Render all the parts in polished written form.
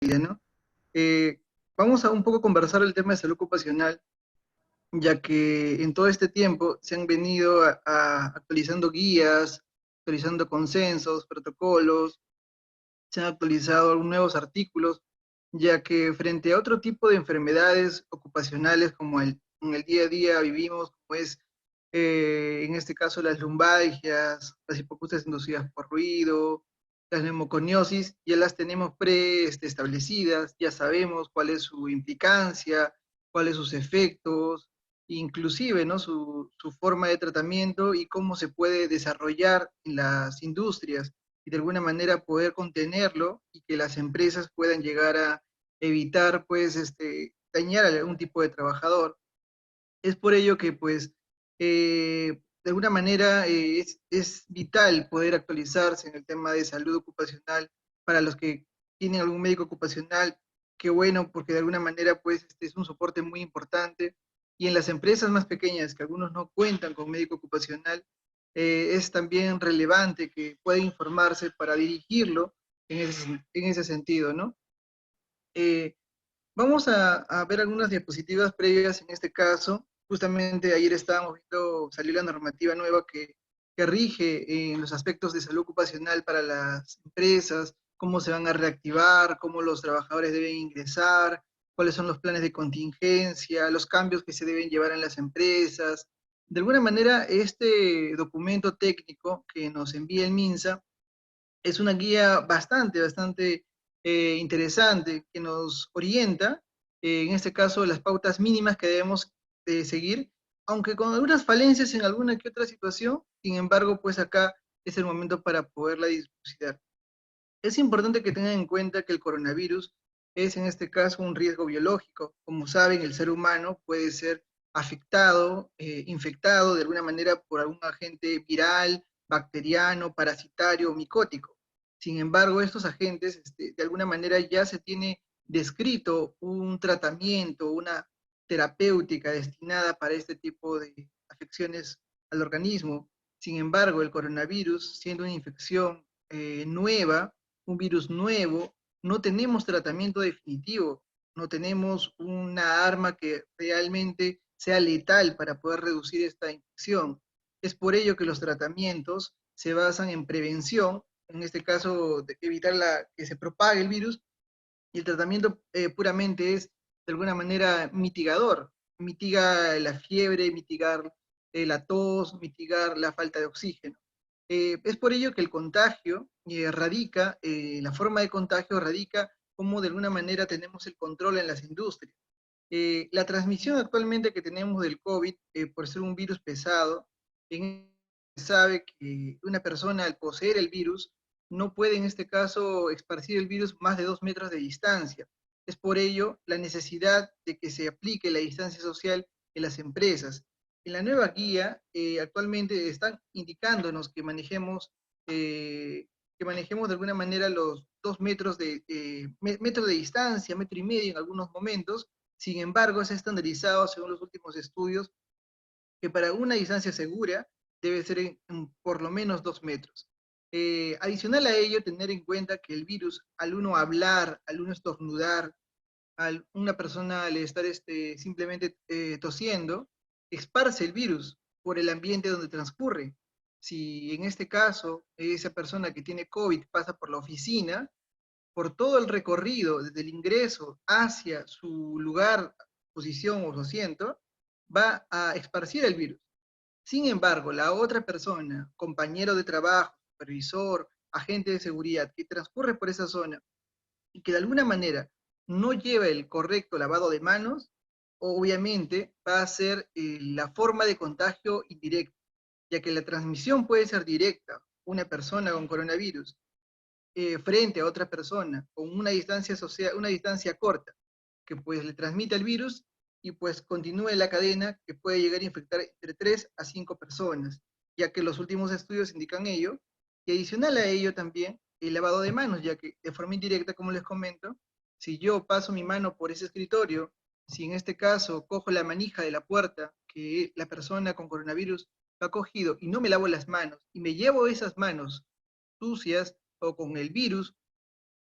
¿no? Eh, Vamos a un poco conversar el tema de salud ocupacional, ya que en todo este tiempo se han venido actualizando guías, actualizando consensos, protocolos, se han actualizado nuevos artículos, ya que frente a otro tipo de enfermedades ocupacionales como en el día a día vivimos, como es en este caso las lumbalgias, las hipoacusias inducidas por ruido, las neumoconiosis, ya las tenemos establecidas, ya sabemos cuál es su implicancia, cuáles sus efectos, inclusive, ¿no? Su forma de tratamiento y cómo se puede desarrollar en las industrias y de alguna manera poder contenerlo y que las empresas puedan llegar a evitar, pues, dañar a algún tipo de trabajador. Es por ello que, pues, de alguna manera es vital poder actualizarse en el tema de salud ocupacional para los que tienen algún médico ocupacional. Qué bueno, porque de alguna manera, pues, este es un soporte muy importante. Y en las empresas más pequeñas, que algunos no cuentan con médico ocupacional, es también relevante que pueda informarse para dirigirlo en ese sentido, ¿no? Eh, Vamos a ver algunas diapositivas previas en este caso. Justamente ayer estábamos viendo, salió la normativa nueva que rige en los aspectos de salud ocupacional para las empresas, cómo se van a reactivar, cómo los trabajadores deben ingresar, cuáles son los planes de contingencia, los cambios que se deben llevar en las empresas. De alguna manera, este documento técnico que nos envía el MINSA es una guía bastante interesante que nos orienta, en este caso, las pautas mínimas que debemos seguir, aunque con algunas falencias en alguna que otra situación. Sin embargo, pues acá es el momento para poderla dilucidar. Es importante que tengan en cuenta que el coronavirus es en este caso un riesgo biológico. Como saben, el ser humano puede ser afectado, infectado de alguna manera por algún agente viral, bacteriano, parasitario o micótico. Sin embargo, estos agentes, de alguna manera ya se tiene descrito un tratamiento, una terapéutica destinada para este tipo de afecciones al organismo. Sin embargo, el coronavirus, siendo una infección nueva, un virus nuevo, no tenemos tratamiento definitivo, no tenemos una arma que realmente sea letal para poder reducir esta infección. Es por ello que los tratamientos se basan en prevención, en este caso de evitar que se propague el virus, y el tratamiento puramente es de alguna manera mitigador, mitiga la fiebre, mitigar la tos, mitigar la falta de oxígeno. Es por ello que el contagio radica, la forma de contagio radica como de alguna manera tenemos el control en las industrias. La transmisión actualmente que tenemos del COVID, por ser un virus pesado, sabe que una persona al poseer el virus no puede en este caso esparcir el virus más de 2 metros de distancia. Es por ello la necesidad de que se aplique la distancia social en las empresas. En la nueva guía actualmente están indicándonos que manejemos de alguna manera los 2 metros metro de distancia, metro y medio en algunos momentos. Sin embargo, se ha estandarizado según los últimos estudios que para una distancia segura debe ser en por lo menos 2 metros. Adicional a ello, tener en cuenta que el virus, al uno hablar, al uno estornudar, a una persona al estar simplemente tosiendo, esparce el virus por el ambiente donde transcurre. Si en este caso esa persona que tiene COVID pasa por la oficina, por todo el recorrido, desde el ingreso hacia su lugar, posición o su asiento, va a esparcir el virus. Sin embargo, la otra persona, compañero de trabajo, supervisor, agente de seguridad, que transcurre por esa zona y que de alguna manera no lleva el correcto lavado de manos, obviamente va a ser la forma de contagio indirecta, ya que la transmisión puede ser directa. Una persona con coronavirus frente a otra persona con una distancia social, una distancia corta, que pues le transmite el virus y pues continúe la cadena que puede llegar a infectar entre 3 a 5 personas, ya que los últimos estudios indican ello, y adicional a ello también el lavado de manos, ya que de forma indirecta, como les comento, si yo paso mi mano por ese escritorio, si en este caso cojo la manija de la puerta que la persona con coronavirus ha cogido y no me lavo las manos y me llevo esas manos sucias o con el virus,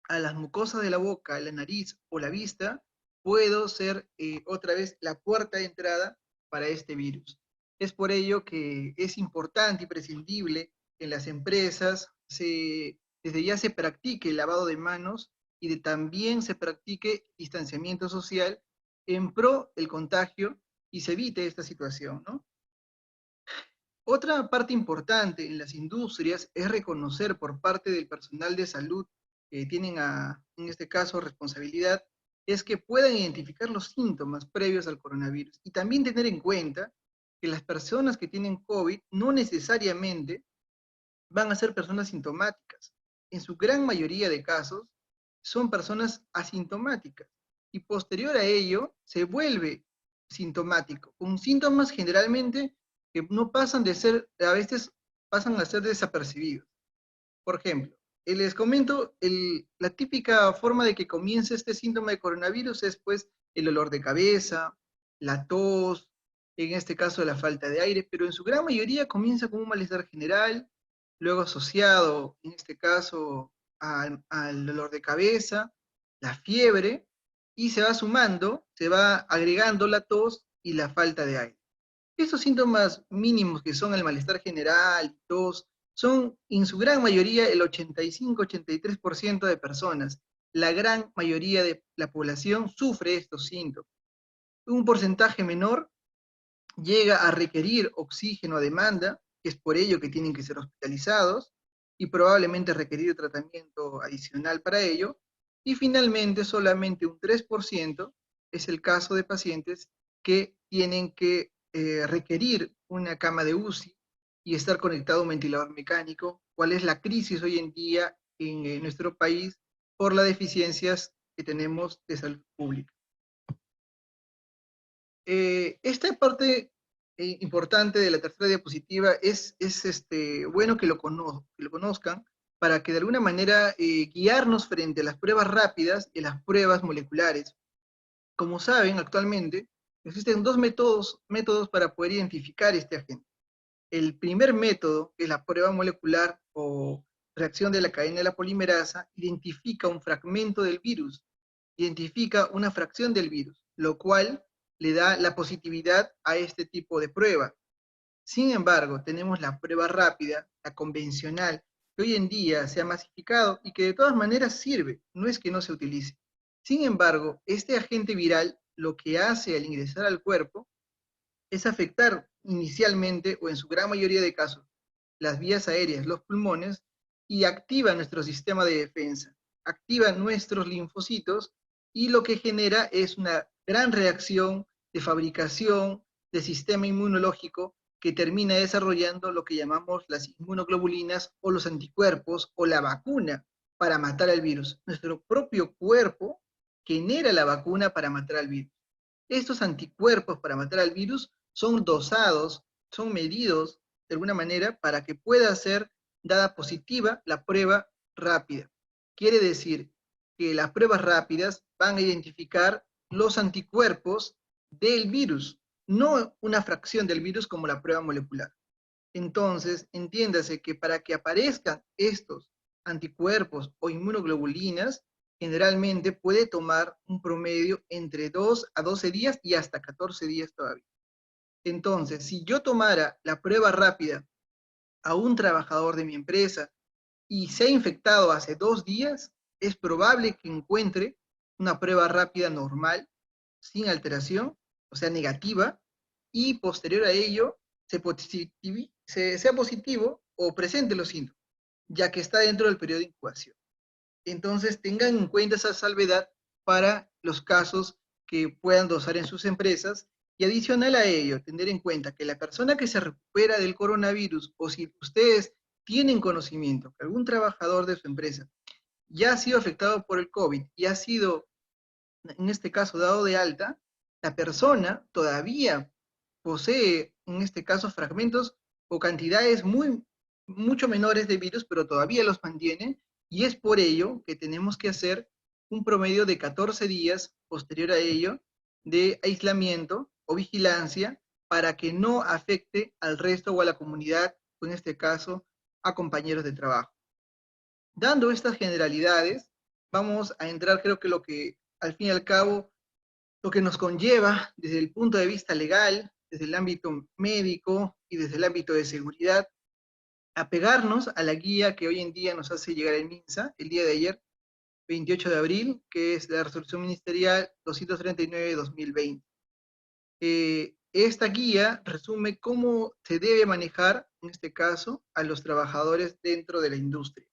a las mucosas de la boca, la nariz o la vista, puedo ser otra vez la puerta de entrada para este virus. Es por ello que es importante y prescindible que en las empresas desde ya se practique el lavado de manos y también se practique distanciamiento social en pro del contagio y se evite esta situación, ¿no? Otra parte importante en las industrias es reconocer por parte del personal de salud que tienen en este caso responsabilidad, es que puedan identificar los síntomas previos al coronavirus y también tener en cuenta que las personas que tienen COVID no necesariamente van a ser personas sintomáticas. En su gran mayoría de casos son personas asintomáticas y posterior a ello se vuelve sintomático, con síntomas generalmente que no pasan de ser, a veces pasan a ser desapercibidos. Por ejemplo, les comento, la típica forma de que comience este síntoma de coronavirus es pues el olor de cabeza, la tos, en este caso la falta de aire, pero en su gran mayoría comienza con un malestar general, luego asociado, en este caso, al dolor de cabeza, la fiebre, y se va sumando, se va agregando la tos y la falta de aire. Estos síntomas mínimos que son el malestar general, tos, son en su gran mayoría el 85-83% de personas. La gran mayoría de la población sufre estos síntomas. Un porcentaje menor llega a requerir oxígeno a demanda, que es por ello que tienen que ser hospitalizados, y probablemente requerir tratamiento adicional para ello. Y finalmente, solamente un 3% es el caso de pacientes que tienen que requerir una cama de UCI y estar conectado a un ventilador mecánico. ¿Cuál es la crisis hoy en día en nuestro país por las deficiencias que tenemos de salud pública? Esta parte importante de la tercera diapositiva es bueno que que lo conozcan para que de alguna manera guiarnos frente a las pruebas rápidas y las pruebas moleculares. Como saben, actualmente existen dos métodos para poder identificar este agente. El primer método, que es la prueba molecular o reacción de la cadena de la polimerasa, identifica un fragmento del virus, identifica una fracción del virus, lo cual le da la positividad a este tipo de prueba. Sin embargo, tenemos la prueba rápida, la convencional, que hoy en día se ha masificado y que de todas maneras sirve, no es que no se utilice. Sin embargo, este agente viral lo que hace al ingresar al cuerpo es afectar inicialmente, o en su gran mayoría de casos, las vías aéreas, los pulmones, y activa nuestro sistema de defensa, activa nuestros linfocitos, y lo que genera es una gran reacción de fabricación de sistema inmunológico que termina desarrollando lo que llamamos las inmunoglobulinas o los anticuerpos o la vacuna para matar al virus. Nuestro propio cuerpo genera la vacuna para matar al virus. Estos anticuerpos para matar al virus son dosados, son medidos de alguna manera para que pueda ser dada positiva la prueba rápida. Quiere decir que las pruebas rápidas van a identificar los anticuerpos del virus, no una fracción del virus como la prueba molecular. Entonces, entiéndase que para que aparezcan estos anticuerpos o inmunoglobulinas, generalmente puede tomar un promedio entre 2 a 12 días y hasta 14 días todavía. Entonces, si yo tomara la prueba rápida a un trabajador de mi empresa y se ha infectado hace 2 días, es probable que encuentre una prueba rápida normal, sin alteración, o sea, negativa, y posterior a ello sea positivo o presente los síntomas, ya que está dentro del periodo de incubación. Entonces, tengan en cuenta esa salvedad para los casos que puedan dosar en sus empresas. Y adicional a ello, tener en cuenta que la persona que se recupera del coronavirus, o si ustedes tienen conocimiento que algún trabajador de su empresa ya ha sido afectado por el COVID y ha sido, en este caso, dado de alta, la persona todavía posee, en este caso, fragmentos o cantidades mucho menores de virus, pero todavía los mantiene, y es por ello que tenemos que hacer un promedio de 14 días posterior a ello de aislamiento o vigilancia para que no afecte al resto o a la comunidad, o en este caso, a compañeros de trabajo. Dando estas generalidades, vamos a entrar, creo que lo que al fin y al cabo, lo que nos conlleva desde el punto de vista legal, desde el ámbito médico y desde el ámbito de seguridad, apegarnos a la guía que hoy en día nos hace llegar el MINSA, el día de ayer, 28 de abril, que es la resolución ministerial 239-2020. Esta guía resume cómo se debe manejar, en este caso, a los trabajadores dentro de la industria.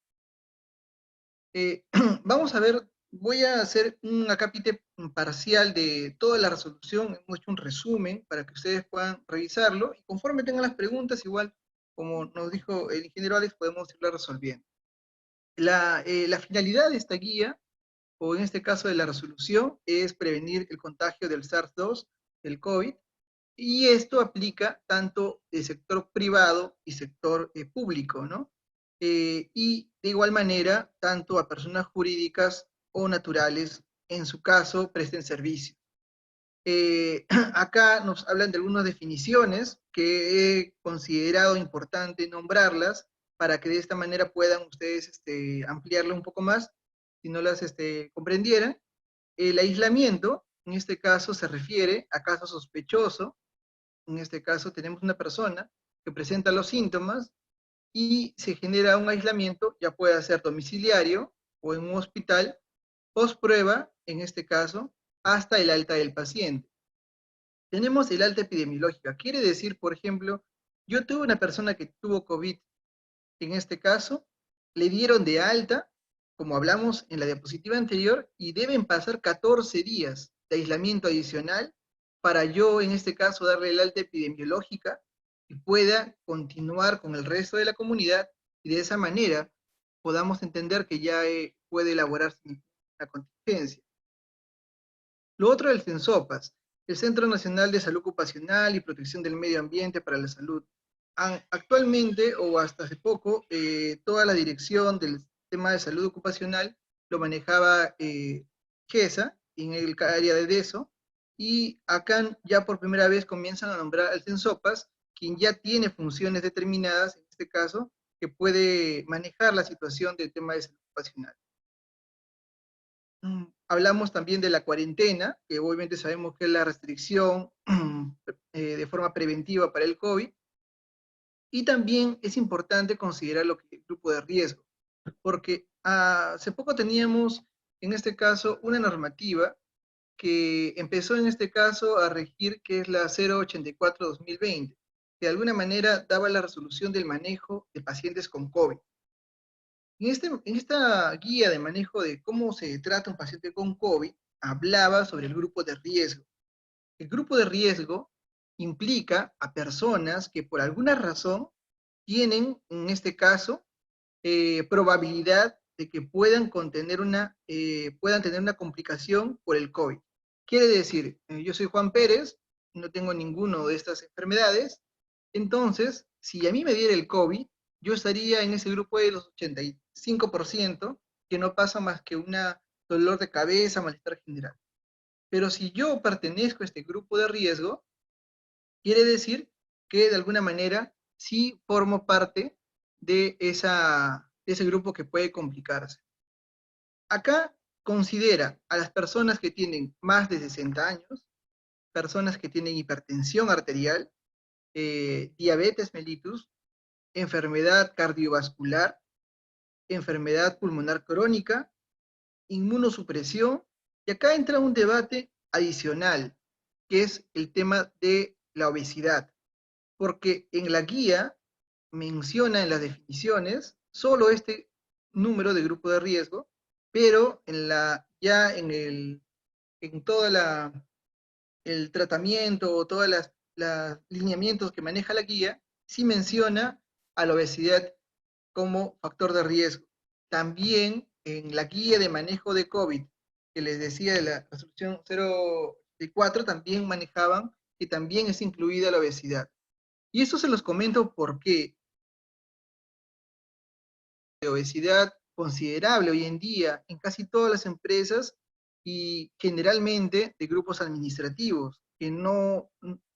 Vamos a ver, voy a hacer un acápite parcial de toda la resolución, hemos hecho un resumen para que ustedes puedan revisarlo, y conforme tengan las preguntas, igual, como nos dijo el ingeniero Alex, podemos irla resolviendo. La finalidad de esta guía, o en este caso de la resolución, es prevenir el contagio del SARS-2, del COVID, y esto aplica tanto el sector privado y sector público, ¿no? Y de igual manera, tanto a personas jurídicas o naturales, en su caso, presten servicio. Acá nos hablan de algunas definiciones que he considerado importante nombrarlas para que de esta manera puedan ustedes ampliarlo un poco más, si no las comprendieran. El aislamiento, en este caso, se refiere a caso sospechoso. En este caso tenemos una persona que presenta los síntomas y se genera un aislamiento, ya puede ser domiciliario o en un hospital, post prueba, en este caso, hasta el alta del paciente. Tenemos el alta epidemiológica, quiere decir, por ejemplo, yo tuve una persona que tuvo COVID, en este caso, le dieron de alta, como hablamos en la diapositiva anterior, y deben pasar 14 días de aislamiento adicional para yo, en este caso, darle el alta epidemiológica y pueda continuar con el resto de la comunidad, y de esa manera podamos entender que ya puede elaborarse la contingencia. Lo otro del CENSOPAS, el Centro Nacional de Salud Ocupacional y Protección del Medio Ambiente para la Salud. Actualmente, o hasta hace poco, toda la dirección del tema de salud ocupacional lo manejaba GESA, en el área de DESO, y acá ya por primera vez comienzan a nombrar al CENSOPAS, quien ya tiene funciones determinadas, en este caso, que puede manejar la situación del tema de salud ocupacional. Hablamos también de la cuarentena, que obviamente sabemos que es la restricción de forma preventiva para el COVID, y también es importante considerar lo que es el grupo de riesgo, porque hace poco teníamos, en este caso, una normativa que empezó en este caso a regir, que es la 084-2020, que de alguna manera daba la resolución del manejo de pacientes con COVID. En esta guía de manejo de cómo se trata un paciente con COVID, hablaba sobre el grupo de riesgo. El grupo de riesgo implica a personas que por alguna razón tienen, en este caso, probabilidad de que puedan tener una complicación por el COVID. Quiere decir, yo soy Juan Pérez, no tengo ninguna de estas enfermedades, entonces, si a mí me diera el COVID, yo estaría en ese grupo de los 85% que no pasa más que un dolor de cabeza, malestar general. Pero si yo pertenezco a este grupo de riesgo, quiere decir que de alguna manera sí formo parte de ese grupo que puede complicarse. Acá considera a las personas que tienen más de 60 años, personas que tienen hipertensión arterial, diabetes mellitus, enfermedad cardiovascular, enfermedad pulmonar crónica, inmunosupresión, y acá entra un debate adicional, que es el tema de la obesidad, porque en la guía menciona en las definiciones solo este número de grupo de riesgo, pero ya en todo el tratamiento o todos los lineamientos que maneja la guía, sí menciona a la obesidad como factor de riesgo. También en la guía de manejo de COVID, que les decía de la resolución 0.4, también manejaban que también es incluida la obesidad. Y esto se los comento porque la obesidad considerable hoy en día en casi todas las empresas y generalmente de grupos administrativos, que no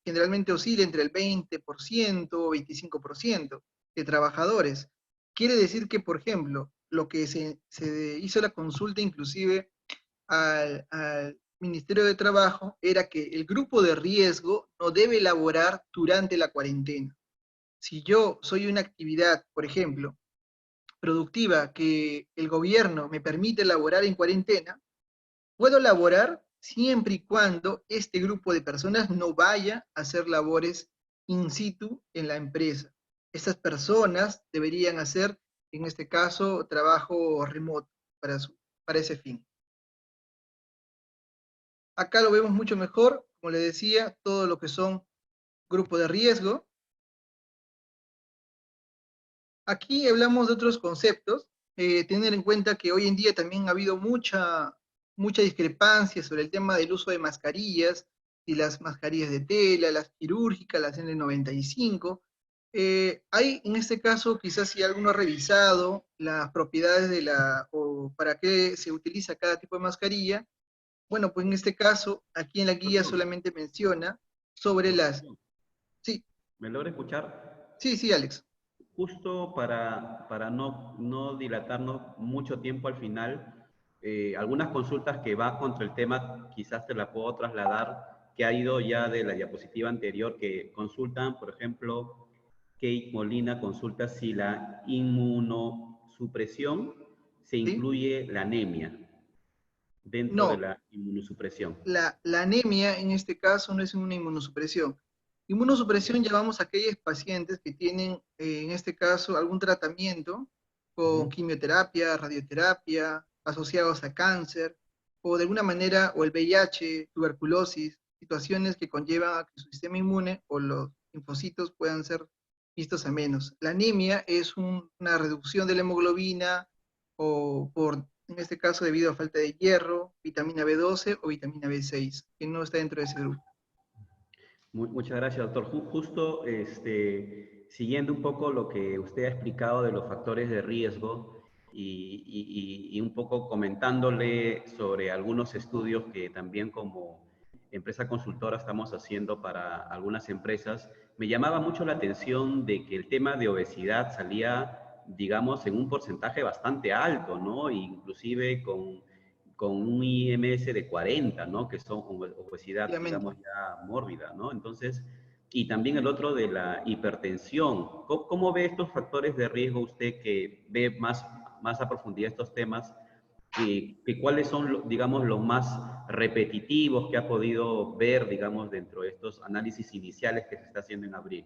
generalmente oscila entre el 20% o 25% de trabajadores. Quiere decir que, por ejemplo, lo que se hizo la consulta inclusive al Ministerio de Trabajo era que el grupo de riesgo no debe laborar durante la cuarentena. Si yo soy una actividad, por ejemplo, productiva que el gobierno me permite laborar en cuarentena, puedo laborar siempre y cuando este grupo de personas no vaya a hacer labores in situ en la empresa. Estas personas deberían hacer, en este caso, trabajo remoto para ese fin. Acá lo vemos mucho mejor, como le decía, todo lo que son grupos de riesgo. Aquí hablamos de otros conceptos, tener en cuenta que hoy en día también ha habido mucha discrepancia sobre el tema del uso de mascarillas, y las mascarillas de tela, las quirúrgicas, las N95. Hay en este caso, quizás si alguno ha revisado las propiedades o para qué se utiliza cada tipo de mascarilla. Bueno, pues en este caso, aquí en la guía Doctor, solamente menciona sobre doctor, las... Sí, ¿me logra escuchar? sí, Alex. Justo para no dilatarnos mucho tiempo al final, algunas consultas que va contra el tema, quizás te la puedo trasladar, que ha ido ya de la diapositiva anterior, que consultan, por ejemplo, Kate Molina consulta si la inmunosupresión se ¿Sí? incluye la anemia dentro de No, la inmunosupresión. la anemia en este caso no es una inmunosupresión. Inmunosupresión llamamos a aquellos pacientes que tienen, en este caso, algún tratamiento con Ujú. quimioterapia, radioterapia, asociados a cáncer, o de alguna manera, o el VIH, tuberculosis, situaciones que conllevan a que su sistema inmune o los linfocitos puedan ser vistos a menos. La anemia es una reducción de la hemoglobina o en este caso debido a falta de hierro, vitamina B12 o vitamina B6, que no está dentro de ese grupo. Muchas gracias, doctor. Justo siguiendo un poco lo que usted ha explicado de los factores de riesgo y un poco comentándole sobre algunos estudios que también como empresa consultora estamos haciendo para algunas empresas, me llamaba mucho la atención de que el tema de obesidad salía, digamos, en un porcentaje bastante alto, ¿no? Inclusive con un IMS de 40, ¿no? Que son obesidad, Efectivamente. digamos, ya mórbida, ¿no? Entonces, y también el otro de la hipertensión. ¿Cómo ve estos factores de riesgo usted que ve más a profundidad estos temas? Que cuáles son, digamos, los más repetitivos que ha podido ver, digamos, dentro de estos análisis iniciales que se está haciendo en abril?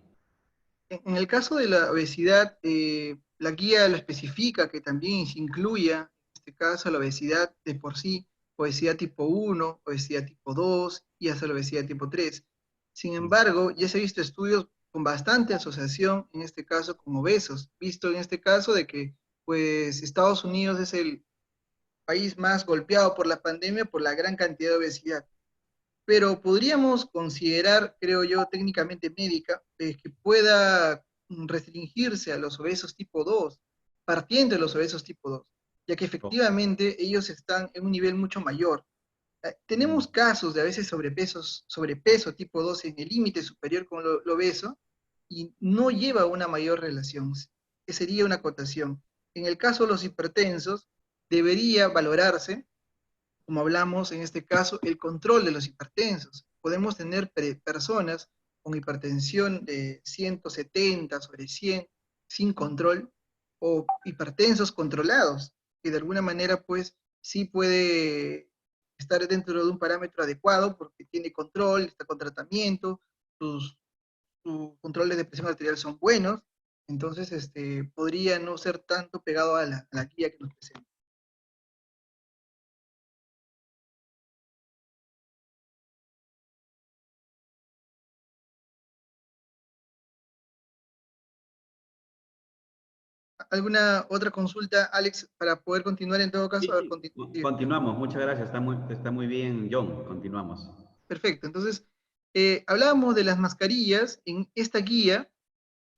En el caso de la obesidad, la guía lo especifica que también se incluya, en este caso, la obesidad de por sí, obesidad tipo 1, obesidad tipo 2 y hasta la obesidad tipo 3. Sin embargo, ya se ha visto estudios con bastante asociación, en este caso, con obesos, visto en este caso de que pues Estados Unidos es el país más golpeado por la pandemia por la gran cantidad de obesidad. Pero podríamos considerar, creo yo, técnicamente médica, que pueda restringirse a los obesos tipo 2, partiendo de los obesos tipo 2, ya que Oh, efectivamente ellos están en un nivel mucho mayor. Tenemos casos de a veces sobrepeso tipo 2 en el límite superior con lo obeso y no lleva a una mayor relación, que sería una acotación. En el caso de los hipertensos, debería valorarse, como hablamos en este caso, el control de los hipertensos. Podemos tener personas con hipertensión de 170 sobre 100 sin control, o hipertensos controlados, que de alguna manera pues sí puede estar dentro de un parámetro adecuado porque tiene control, está con tratamiento, sus controles de presión arterial son buenos, entonces podría no ser tanto pegado a la guía que nos presenta. ¿Alguna otra consulta, Alex, para poder continuar en todo caso? sí, A ver, sí. Continuamos, muchas gracias. Está muy bien, John. Continuamos. perfecto. Entonces, hablábamos de las mascarillas. En esta guía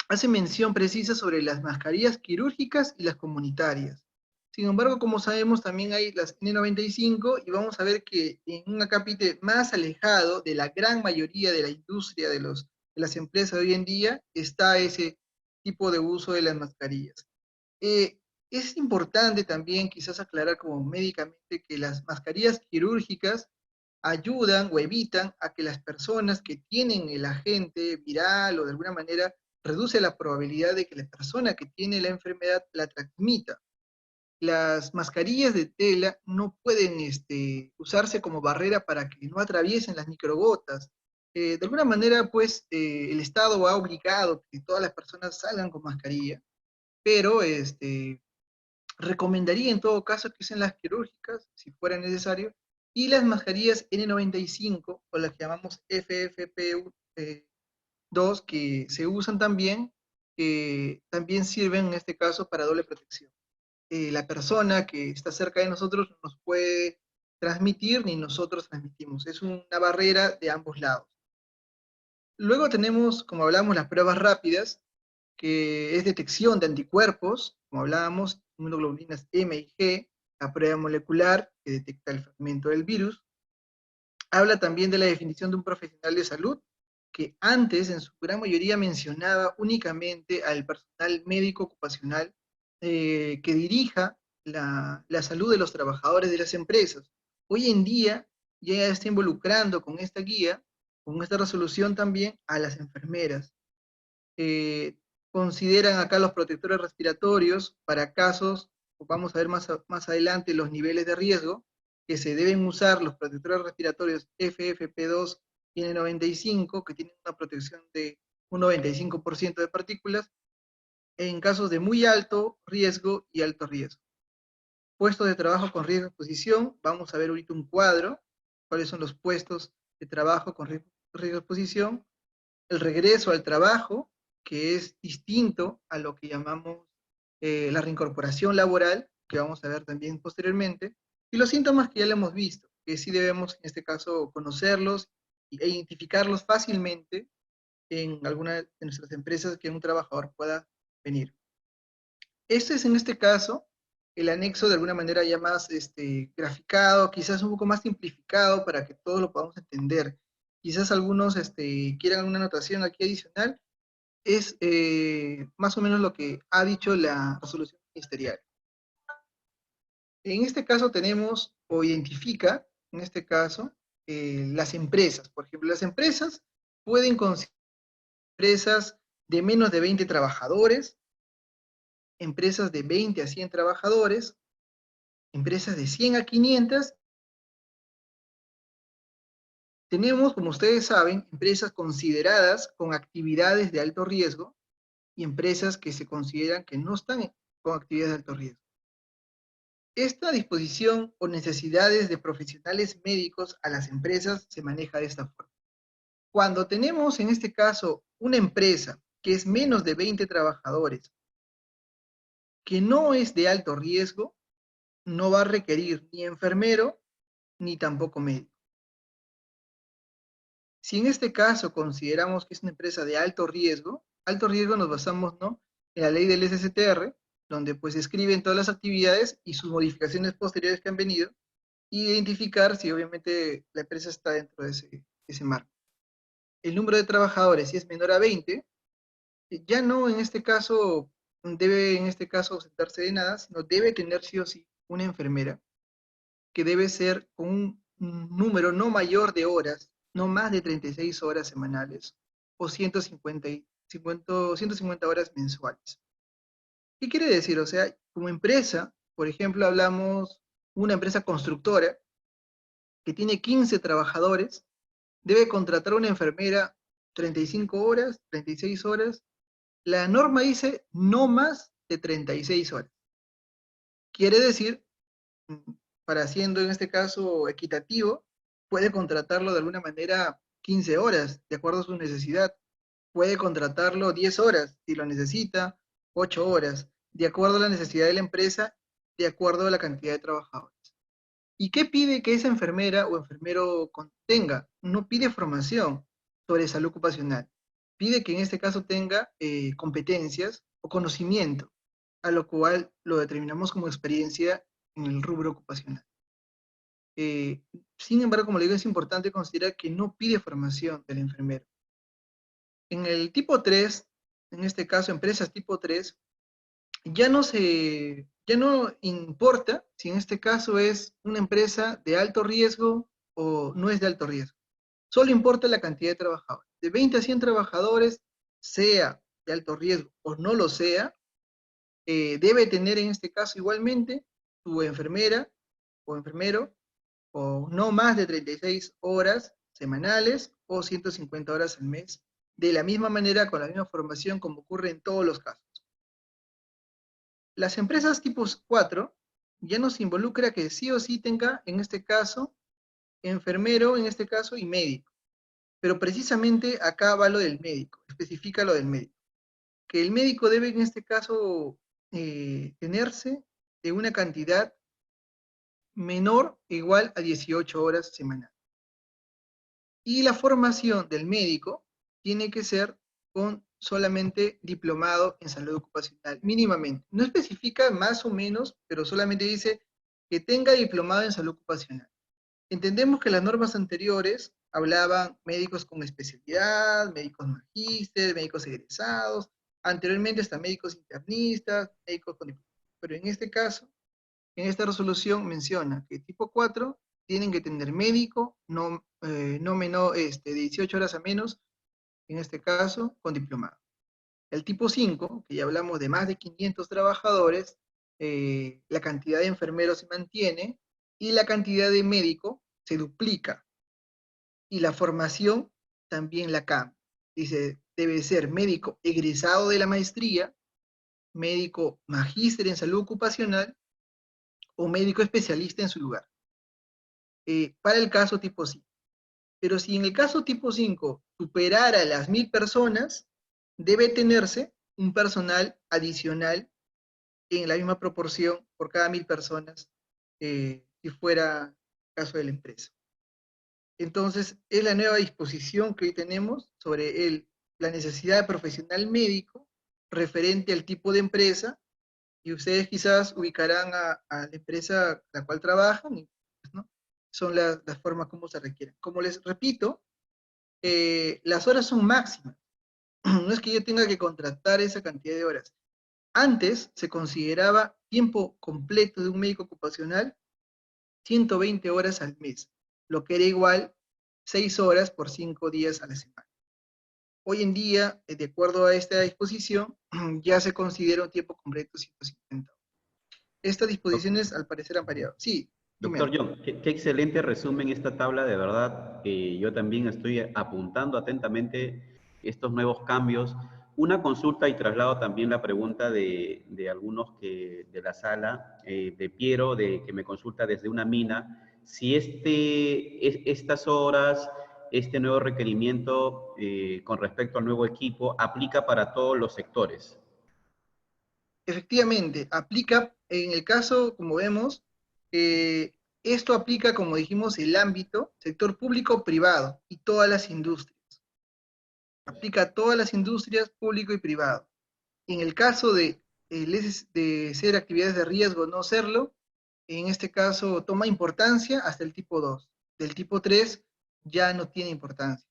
hace mención precisa sobre las mascarillas quirúrgicas y las comunitarias. Sin embargo, como sabemos, también hay las N95 y vamos a ver que en un acápite más alejado de la gran mayoría de la industria de las empresas de hoy en día está ese tipo de uso de las mascarillas. Es importante también quizás aclarar como médicamente que las mascarillas quirúrgicas ayudan o evitan a que las personas que tienen el agente viral o de alguna manera reduce la probabilidad de que la persona que tiene la enfermedad la transmita. Las mascarillas de tela no pueden usarse como barrera para que no atraviesen las microgotas. De alguna manera, pues, el Estado ha obligado que todas las personas salgan con mascarilla, pero recomendaría en todo caso que sean las quirúrgicas, si fuera necesario, y las mascarillas N95, o las que llamamos FFP2, que se usan también, que también sirven en este caso para doble protección. La persona que está cerca de nosotros no nos puede transmitir, ni nosotros transmitimos. Es una barrera de ambos lados. Luego tenemos, como hablamos, las pruebas rápidas, que es detección de anticuerpos, como hablábamos, inmunoglobulinas M y G, la prueba molecular que detecta el fragmento del virus. Habla también de la definición de un profesional de salud, que antes en su gran mayoría mencionaba únicamente al personal médico ocupacional que dirija la salud de los trabajadores de las empresas. Hoy en día ya está involucrando con esta guía, con esta resolución también a las enfermeras. eh, Consideran acá los protectores respiratorios para casos, vamos a ver más adelante los niveles de riesgo, que se deben usar los protectores respiratorios FFP2 y N95, que tienen una protección de un 95% de partículas, en casos de muy alto riesgo y alto riesgo. Puestos de trabajo con riesgo de exposición, vamos a ver ahorita un cuadro, cuáles son los puestos de trabajo con riesgo de exposición, el regreso al trabajo, que es distinto a lo que llamamos la reincorporación laboral, que vamos a ver también posteriormente, y los síntomas que ya le hemos visto, que sí debemos en este caso conocerlos e identificarlos fácilmente en alguna de nuestras empresas que un trabajador pueda venir. Este es en este caso el anexo de alguna manera ya más graficado, quizás un poco más simplificado para que todos lo podamos entender. Quizás algunos quieran alguna anotación aquí adicional, es más o menos lo que ha dicho la resolución ministerial. En este caso tenemos, o identifica, en este caso, las empresas. Por ejemplo, las empresas pueden considerar empresas de menos de 20 trabajadores, empresas de 20 a 100 trabajadores, empresas de 100 a 500. Tenemos, como ustedes saben, empresas consideradas con actividades de alto riesgo y empresas que se consideran que no están con actividades de alto riesgo. Esta disposición o necesidades de profesionales médicos a las empresas se maneja de esta forma. Cuando tenemos, en este caso, una empresa que es menos de 20 trabajadores, que no es de alto riesgo, no va a requerir ni enfermero ni tampoco médico. Si en este caso consideramos que es una empresa de alto riesgo nos basamos, ¿no?, en la ley del SSTR, donde pues escriben todas las actividades y sus modificaciones posteriores que han venido, y identificar si obviamente la empresa está dentro de ese marco. El número de trabajadores, si es menor a 20, ya no en este caso debe en este caso ausentarse de nada, sino debe tener sí o sí una enfermera, que debe ser con un número no mayor de horas, no más de 36 horas semanales, o 150 horas mensuales. ¿Qué quiere decir? O sea, como empresa, por ejemplo, hablamos una empresa constructora que tiene 15 trabajadores, debe contratar una enfermera 35 horas, 36 horas. La norma dice no más de 36 horas. Quiere decir, para siendo en este caso equitativo, puede contratarlo de alguna manera 15 horas, de acuerdo a su necesidad. Puede contratarlo 10 horas, si lo necesita, 8 horas, de acuerdo a la necesidad de la empresa, de acuerdo a la cantidad de trabajadores. ¿Y qué pide que esa enfermera o enfermero tenga? No pide formación sobre salud ocupacional. Pide que en este caso tenga competencias o conocimiento, a lo cual lo determinamos como experiencia en el rubro ocupacional. Eh, Sin embargo, como le digo, es importante considerar que no pide formación del enfermero. En el tipo 3, en este caso empresas tipo 3, ya no importa si en este caso es una empresa de alto riesgo o no es de alto riesgo. Solo importa la cantidad de trabajadores. De 20 a 100 trabajadores, sea de alto riesgo o no lo sea, debe tener en este caso igualmente su enfermera o enfermero o no más de 36 horas semanales o 150 horas al mes, de la misma manera, con la misma formación como ocurre en todos los casos. Las empresas tipos 4 ya nos involucra que sí o sí tenga, en este caso, enfermero, en este caso, y médico. Pero precisamente acá va lo del médico, especifica lo del médico. Que el médico debe, en este caso, tenerse de una cantidad menor o igual a 18 horas semanales. Y la formación del médico tiene que ser con solamente diplomado en salud ocupacional, mínimamente. No especifica más o menos, pero solamente dice que tenga diplomado en salud ocupacional. Entendemos que las normas anteriores hablaban médicos con especialidad, médicos magíster, médicos egresados, anteriormente hasta médicos internistas, médicos con diplomado. Pero en este caso, en esta resolución menciona que tipo 4 tienen que tener médico, no menor, de 18 horas a menos, en este caso, con diplomado. El tipo 5, que ya hablamos de más de 500 trabajadores, la cantidad de enfermeros se mantiene y la cantidad de médico se duplica. Y la formación también la cambia. Dice, debe ser médico egresado de la maestría, médico magíster en salud ocupacional o médico especialista en su lugar. Para el caso tipo 5. Pero si en el caso tipo 5 superara las 1000 personas, debe tenerse un personal adicional en la misma proporción por cada 1000 personas, si fuera el caso de la empresa. Entonces, es la nueva disposición que hoy tenemos sobre la necesidad de profesional médico referente al tipo de empresa, y ustedes quizás ubicarán a la empresa a la cual trabajan, y, ¿no? Son las formas como se requieren. Como les repito, las horas son máximas. No es que yo tenga que contratar esa cantidad de horas. Antes se consideraba tiempo completo de un médico ocupacional 120 horas al mes, lo que era igual 6 horas por 5 días a la semana. Hoy en día, de acuerdo a esta disposición, ya se considera un tiempo completo 150 horas. Estas disposiciones al parecer han variado. Sí, dime Doctor algo. John, qué excelente resumen esta tabla, de verdad. Yo también estoy apuntando atentamente estos nuevos cambios. Una consulta y traslado también la pregunta de algunos de la sala, de Piero, que me consulta desde una mina, si estas horas, este nuevo requerimiento con respecto al nuevo equipo, aplica para todos los sectores. Efectivamente, aplica en el caso, como vemos, esto aplica, como dijimos, el ámbito, sector público-privado y todas las industrias. Aplica a todas las industrias, público y privado. En el caso de ser actividades de riesgo, no serlo, en este caso toma importancia hasta el tipo 2. Del tipo 3 ya no tiene importancia.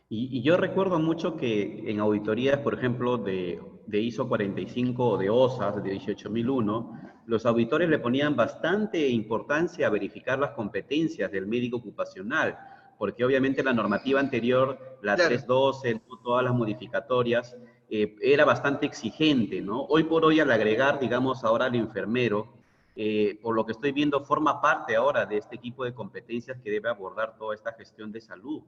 Y yo recuerdo mucho que en auditorías, por ejemplo, de ISO 45 o de OSAS, de 18001, los auditores le ponían bastante importancia a verificar las competencias del médico ocupacional, porque obviamente la normativa anterior, la Claro, 312, ¿no? Todas las modificatorias, era bastante exigente, ¿no? Hoy por hoy, al agregar, digamos, ahora al enfermero, por lo que estoy viendo, forma parte ahora de este equipo de competencias que debe abordar toda esta gestión de salud.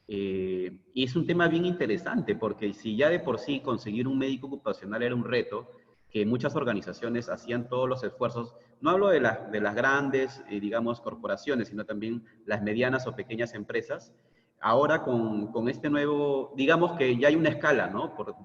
Y es un tema bien interesante, porque si ya de por sí conseguir un médico ocupacional era un reto, que muchas organizaciones hacían todos los esfuerzos, no hablo de las grandes, digamos, corporaciones, sino también las medianas o pequeñas empresas, ahora con este nuevo, digamos que ya hay una escala, ¿no? Por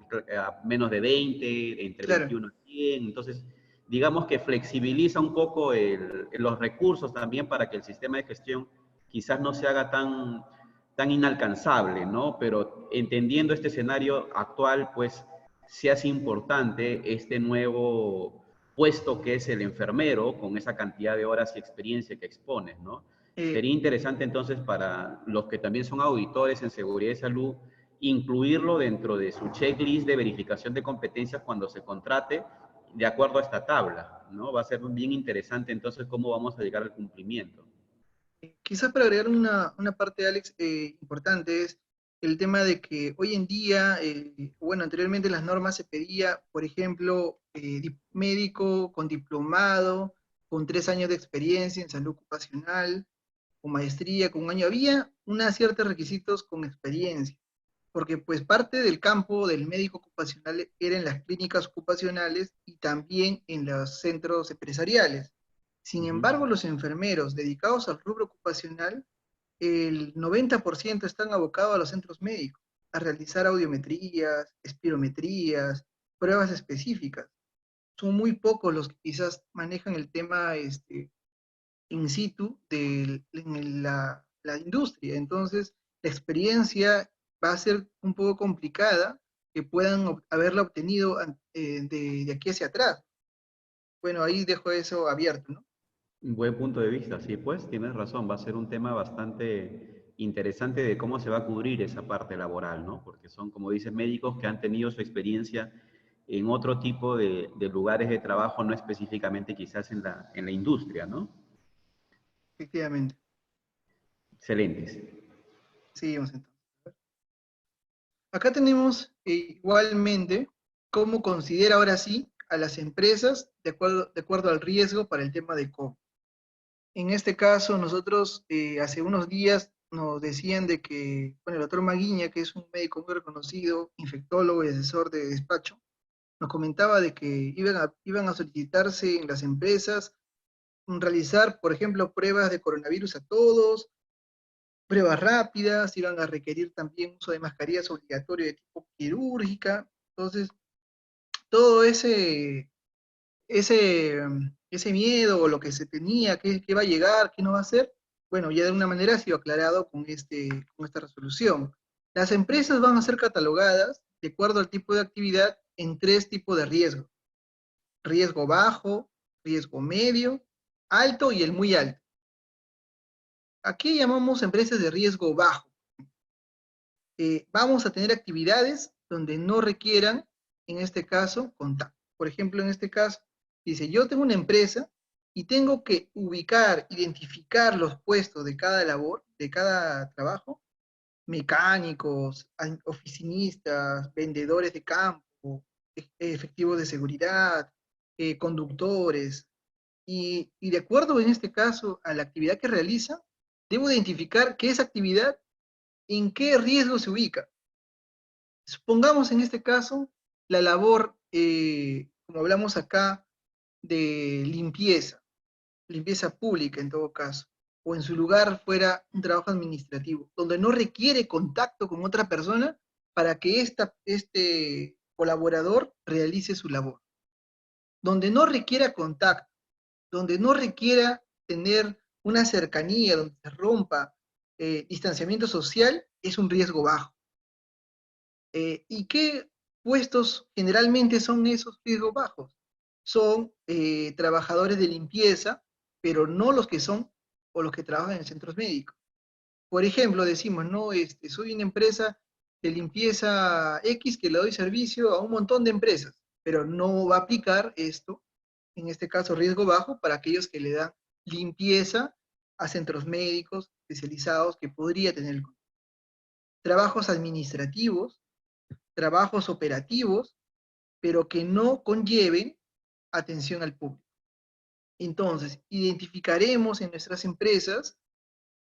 menos de 20, entre claro. 21 y 100, entonces digamos que flexibiliza un poco los recursos también para que el sistema de gestión quizás no se haga tan inalcanzable, ¿no? Pero entendiendo este escenario actual, pues se hace importante este nuevo puesto que es el enfermero, con esa cantidad de horas y experiencia que expones, ¿no? Eh, Sería interesante entonces para los que también son auditores en seguridad y salud, incluirlo dentro de su checklist de verificación de competencias cuando se contrate, de acuerdo a esta tabla, ¿no? Va a ser bien interesante entonces cómo vamos a llegar al cumplimiento. Quizás para agregar una parte, Alex, importante es el tema de que hoy en día, bueno, anteriormente en las normas se pedía, por ejemplo, médico con diplomado, con 3 años de experiencia en salud ocupacional, con maestría, con un año. Había una ciertos requisitos con experiencia, porque pues parte del campo del médico ocupacional era en las clínicas ocupacionales y también en los centros empresariales. Sin Ujú. embargo, los enfermeros dedicados al rubro ocupacional, el 90% están abocados a los centros médicos, a realizar audiometrías, espirometrías, pruebas específicas. Son muy pocos los que quizás manejan el tema in situ en la industria. Entonces, la experiencia va a ser un poco complicada que puedan haberla obtenido de aquí hacia atrás. Bueno, ahí dejo eso abierto, ¿no? Un buen punto de vista, sí, pues tienes razón, va a ser un tema bastante interesante de cómo se va a cubrir esa parte laboral, ¿no? Porque son, como dices, médicos que han tenido su experiencia en otro tipo de lugares de trabajo, no específicamente quizás en la industria, ¿no? Efectivamente. Excelentes. Seguimos entonces. Acá tenemos igualmente cómo considera ahora sí a las empresas de acuerdo al riesgo para el tema de COVID. En este caso, nosotros hace unos días nos decían de que, bueno, el doctor Maguiña, que es un médico muy reconocido, infectólogo y asesor de despacho, nos comentaba de que iban a solicitarse en las empresas realizar, por ejemplo, pruebas de coronavirus a todos, pruebas rápidas, iban a requerir también uso de mascarillas obligatorio de tipo quirúrgica. Entonces, todo ese miedo o lo que se tenía, qué va a llegar, qué no va a hacer, bueno, ya de una manera ha sido aclarado con esta resolución. Las empresas van a ser catalogadas de acuerdo al tipo de actividad en 3 tipos de riesgo: riesgo bajo, riesgo medio, alto y el muy alto. Aquí llamamos empresas de riesgo bajo. Vamos a tener actividades donde no requieran, en este caso, contacto. Por ejemplo, en este caso, dice, yo tengo una empresa y tengo que ubicar, identificar los puestos de cada labor, de cada trabajo, mecánicos, oficinistas, vendedores de campo, efectivos de seguridad, conductores, y de acuerdo en este caso a la actividad que realiza, debo identificar que esa actividad en qué riesgo se ubica. Supongamos en este caso la labor, como hablamos acá, de limpieza pública en todo caso, o en su lugar fuera un trabajo administrativo, donde no requiere contacto con otra persona para que este colaborador realice su labor. Donde no requiera contacto, donde no requiera tener una cercanía, donde se rompa distanciamiento social, es un riesgo bajo. ¿Y qué puestos generalmente son esos riesgos bajos? Son trabajadores de limpieza, pero no los que son o los que trabajan en centros médicos. Por ejemplo, decimos, no, soy una empresa de limpieza X que le doy servicio a un montón de empresas, pero no va a aplicar esto, en este caso riesgo bajo, para aquellos que le dan limpieza a centros médicos especializados que podría tener trabajos administrativos, trabajos operativos, pero que no conlleven atención al público. Entonces, identificaremos en nuestras empresas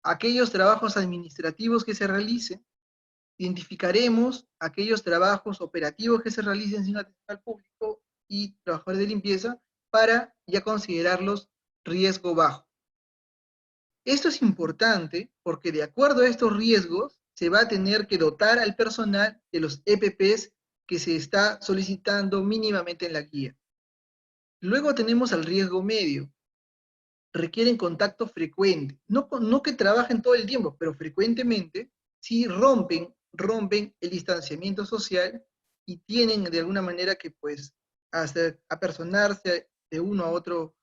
aquellos trabajos administrativos que se realicen, identificaremos aquellos trabajos operativos que se realicen sin atención al público y trabajadores de limpieza para ya considerarlos riesgo bajo. Esto es importante porque de acuerdo a estos riesgos se va a tener que dotar al personal de los EPPs que se está solicitando mínimamente en la guía. Luego tenemos al riesgo medio. Requieren contacto frecuente. No que trabajen todo el tiempo, pero frecuentemente sí rompen el distanciamiento social y tienen de alguna manera que pues apersonarse de uno a otro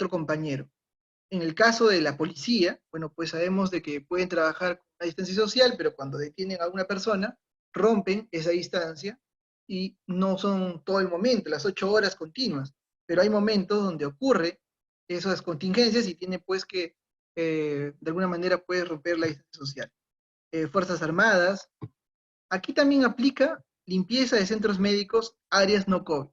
compañero. En el caso de la policía, bueno, pues sabemos de que pueden trabajar con una distancia social, pero cuando detienen a una persona, rompen esa distancia y no son todo el momento, las 8 horas continuas, pero hay momentos donde ocurre esas contingencias y tiene pues que, de alguna manera, puede romper la distancia social. Fuerzas Armadas. Aquí también aplica limpieza de centros médicos, áreas no COVID.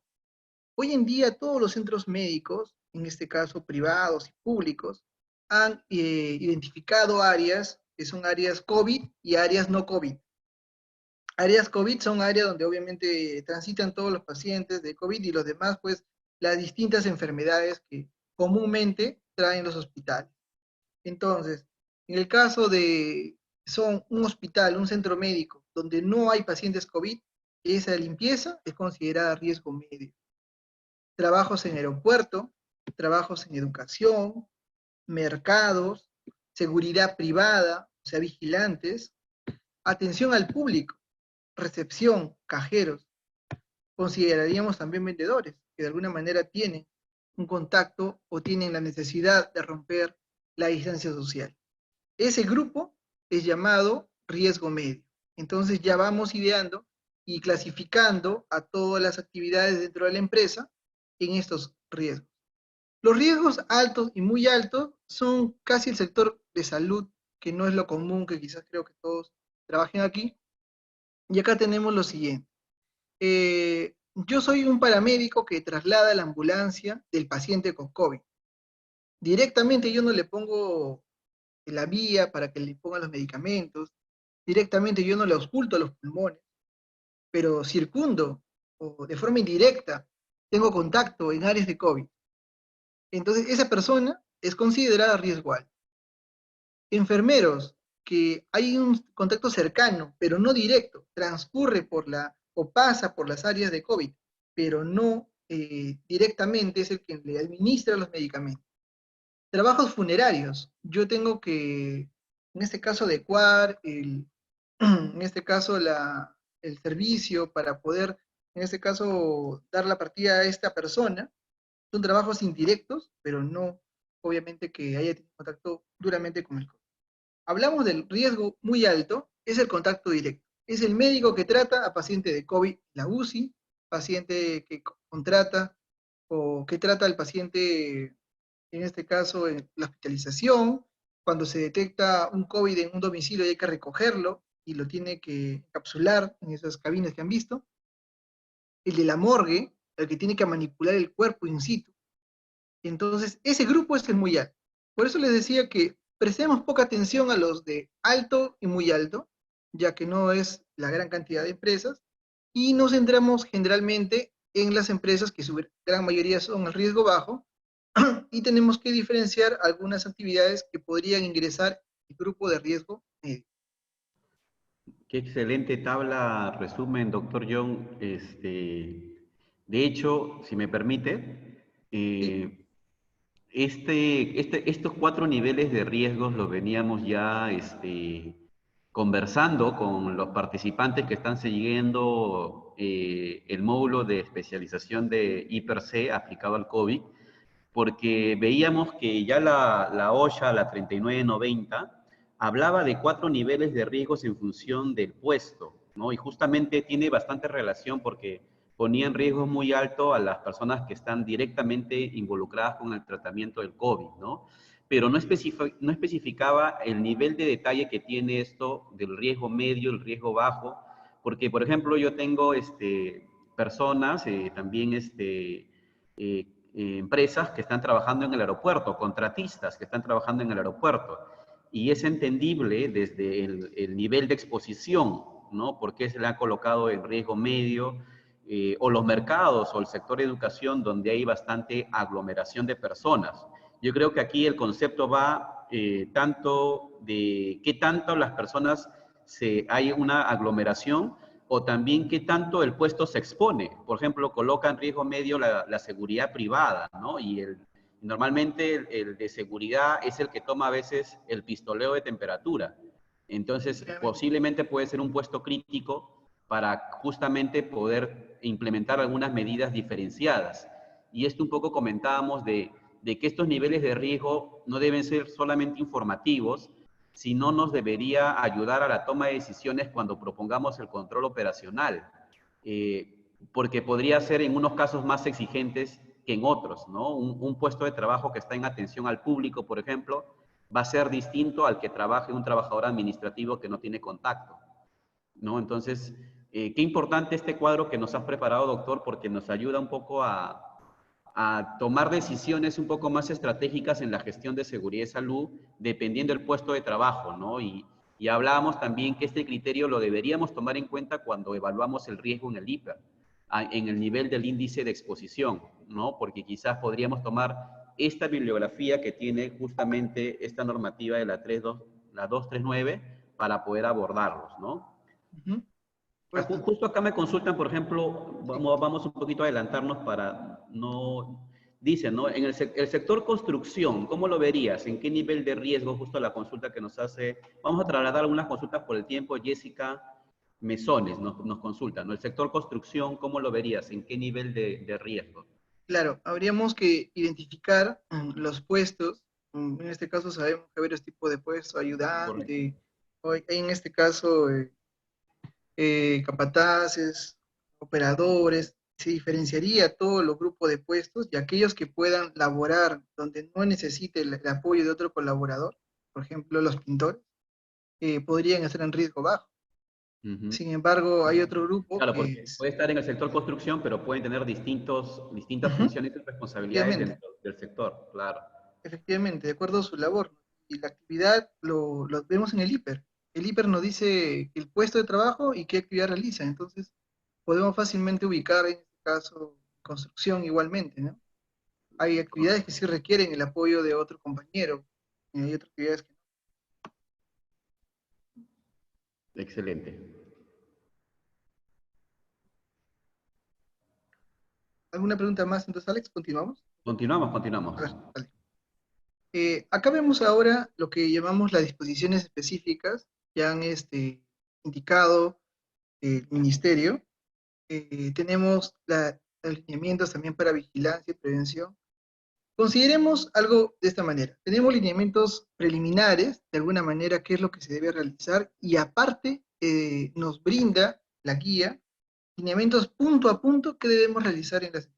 Hoy en día todos los centros médicos, en este caso privados y públicos, han identificado áreas que son áreas COVID y áreas no COVID. Áreas COVID son áreas donde obviamente transitan todos los pacientes de COVID y los demás, pues, las distintas enfermedades que comúnmente traen los hospitales. Entonces, en el caso de son un hospital, un centro médico, donde no hay pacientes COVID, esa limpieza es considerada riesgo medio. Trabajos en aeropuerto, trabajos en educación, mercados, seguridad privada, o sea, vigilantes, atención al público, recepción, cajeros. Consideraríamos también vendedores, que de alguna manera tienen un contacto o tienen la necesidad de romper la distancia social. Ese grupo es llamado riesgo medio. Entonces ya vamos ideando y clasificando a todas las actividades dentro de la empresa en estos riesgos. Los riesgos altos y muy altos son casi el sector de salud, que no es lo común, que quizás creo que todos trabajen aquí. Y acá tenemos lo siguiente. Yo soy un paramédico que traslada la ambulancia del paciente con COVID. Directamente yo no le pongo la vía para que le pongan los medicamentos, directamente yo no le ausculto los pulmones, pero circundo o de forma indirecta tengo contacto en áreas de COVID. Entonces esa persona es considerada riesgo alto. Enfermeros que hay un contacto cercano, pero no directo, transcurre por la o pasa por las áreas de COVID, pero no directamente es el que le administra los medicamentos. Trabajos funerarios. Yo tengo que, en este caso, adecuar en este caso el servicio para poder, en este caso, dar la partida a esta persona. Son trabajos indirectos, pero no, obviamente, que haya tenido contacto duramente con el COVID. Hablamos del riesgo muy alto, es el contacto directo. Es el médico que trata a paciente de COVID en la UCI, paciente que contrata o que trata al paciente, en este caso, en la hospitalización, cuando se detecta un COVID en un domicilio y hay que recogerlo y lo tiene que encapsular en esas cabinas que han visto. El de la morgue, el que tiene que manipular el cuerpo in situ. Entonces, ese grupo es el muy alto. Por eso les decía que prestemos poca atención a los de alto y muy alto, ya que no es la gran cantidad de empresas, y nos centramos generalmente en las empresas que su gran mayoría son el riesgo bajo, y tenemos que diferenciar algunas actividades que podrían ingresar en el grupo de riesgo medio. Qué excelente tabla resumen, doctor John. De hecho, si me permite, ¿Sí? estos cuatro niveles de riesgos los veníamos ya conversando con los participantes que están siguiendo el módulo de especialización de IPER-C aplicado al COVID, porque veíamos que ya la OSHA, la 3990, hablaba de cuatro niveles de riesgos en función del puesto, ¿no? Y justamente tiene bastante relación porque ponía en riesgo muy alto a las personas que están directamente involucradas con el tratamiento del COVID, ¿no? Pero no especificaba el nivel de detalle que tiene esto del riesgo medio, el riesgo bajo, porque, por ejemplo, yo tengo personas, también empresas que están trabajando en el aeropuerto, contratistas que están trabajando en el aeropuerto. Y es entendible desde el nivel de exposición, ¿no? Porque se le ha colocado en riesgo medio, o los mercados o el sector de educación donde hay bastante aglomeración de personas. Yo creo que aquí el concepto va tanto de qué tanto las personas hay una aglomeración o también qué tanto el puesto se expone. Por ejemplo, coloca en riesgo medio la seguridad privada, ¿no? Y normalmente el de seguridad es el que toma a veces el pistoleo de temperatura. Entonces, posiblemente puede ser un puesto crítico para justamente poder implementar algunas medidas diferenciadas. Y esto un poco comentábamos de que estos niveles de riesgo no deben ser solamente informativos, sino nos debería ayudar a la toma de decisiones cuando propongamos el control operacional, porque podría ser en unos casos más exigentes que en otros, ¿no? Un puesto de trabajo que está en atención al público, por ejemplo, va a ser distinto al que trabaje un trabajador administrativo que no tiene contacto, ¿no? Entonces, qué importante este cuadro que nos has preparado, doctor, porque nos ayuda un poco a tomar decisiones un poco más estratégicas en la gestión de seguridad y salud, dependiendo del puesto de trabajo, ¿no? Y hablábamos también que este criterio lo deberíamos tomar en cuenta cuando evaluamos el riesgo en el IPER, en el nivel del índice de exposición, ¿no? Porque quizás podríamos tomar esta bibliografía que tiene justamente esta normativa de la 239 para poder abordarlos, ¿no? Ujú. Pues, Justo acá me consultan, por ejemplo, sí, vamos un poquito a adelantarnos para no... Dicen, ¿no? En el sector construcción, ¿cómo lo verías? ¿En qué nivel de riesgo? Justo la consulta que nos hace... Vamos a trasladar algunas consultas por el tiempo. Jessica Mesones nos consulta, ¿no? El sector construcción, ¿cómo lo verías? ¿En qué nivel de riesgo? claro, habríamos que identificar los puestos. En este caso sabemos que hay varios tipos de puestos, Correcto. ayudante, o hay en este caso capataces, operadores. Se diferenciaría todos los grupos de puestos y aquellos que puedan laborar donde no necesite el apoyo de otro colaborador, por ejemplo los pintores, podrían estar en riesgo bajo. Ujú. Sin embargo, hay otro grupo Claro, que porque es, puede estar en el sector construcción, pero pueden tener distintas ujú, funciones y responsabilidades efectivamente, dentro del sector, claro. efectivamente, de acuerdo a su labor. Y la actividad lo vemos en el hiper. El hiper nos dice el puesto de trabajo y qué actividad realiza. Entonces, podemos fácilmente ubicar en este caso construcción igualmente, ¿no? Hay actividades que sí requieren el apoyo de otro compañero y hay otras actividades que no. Excelente. ¿Alguna pregunta más? Entonces, Alex, continuamos. Continuamos. A ver, dale. Acá vemos ahora lo que llamamos las disposiciones específicas que han indicado el ministerio. Tenemos alineamientos también para vigilancia y prevención. Consideremos algo de esta manera. Tenemos lineamientos preliminares, de alguna manera, qué es lo que se debe realizar, y aparte nos brinda la guía, lineamientos punto a punto que debemos realizar en las...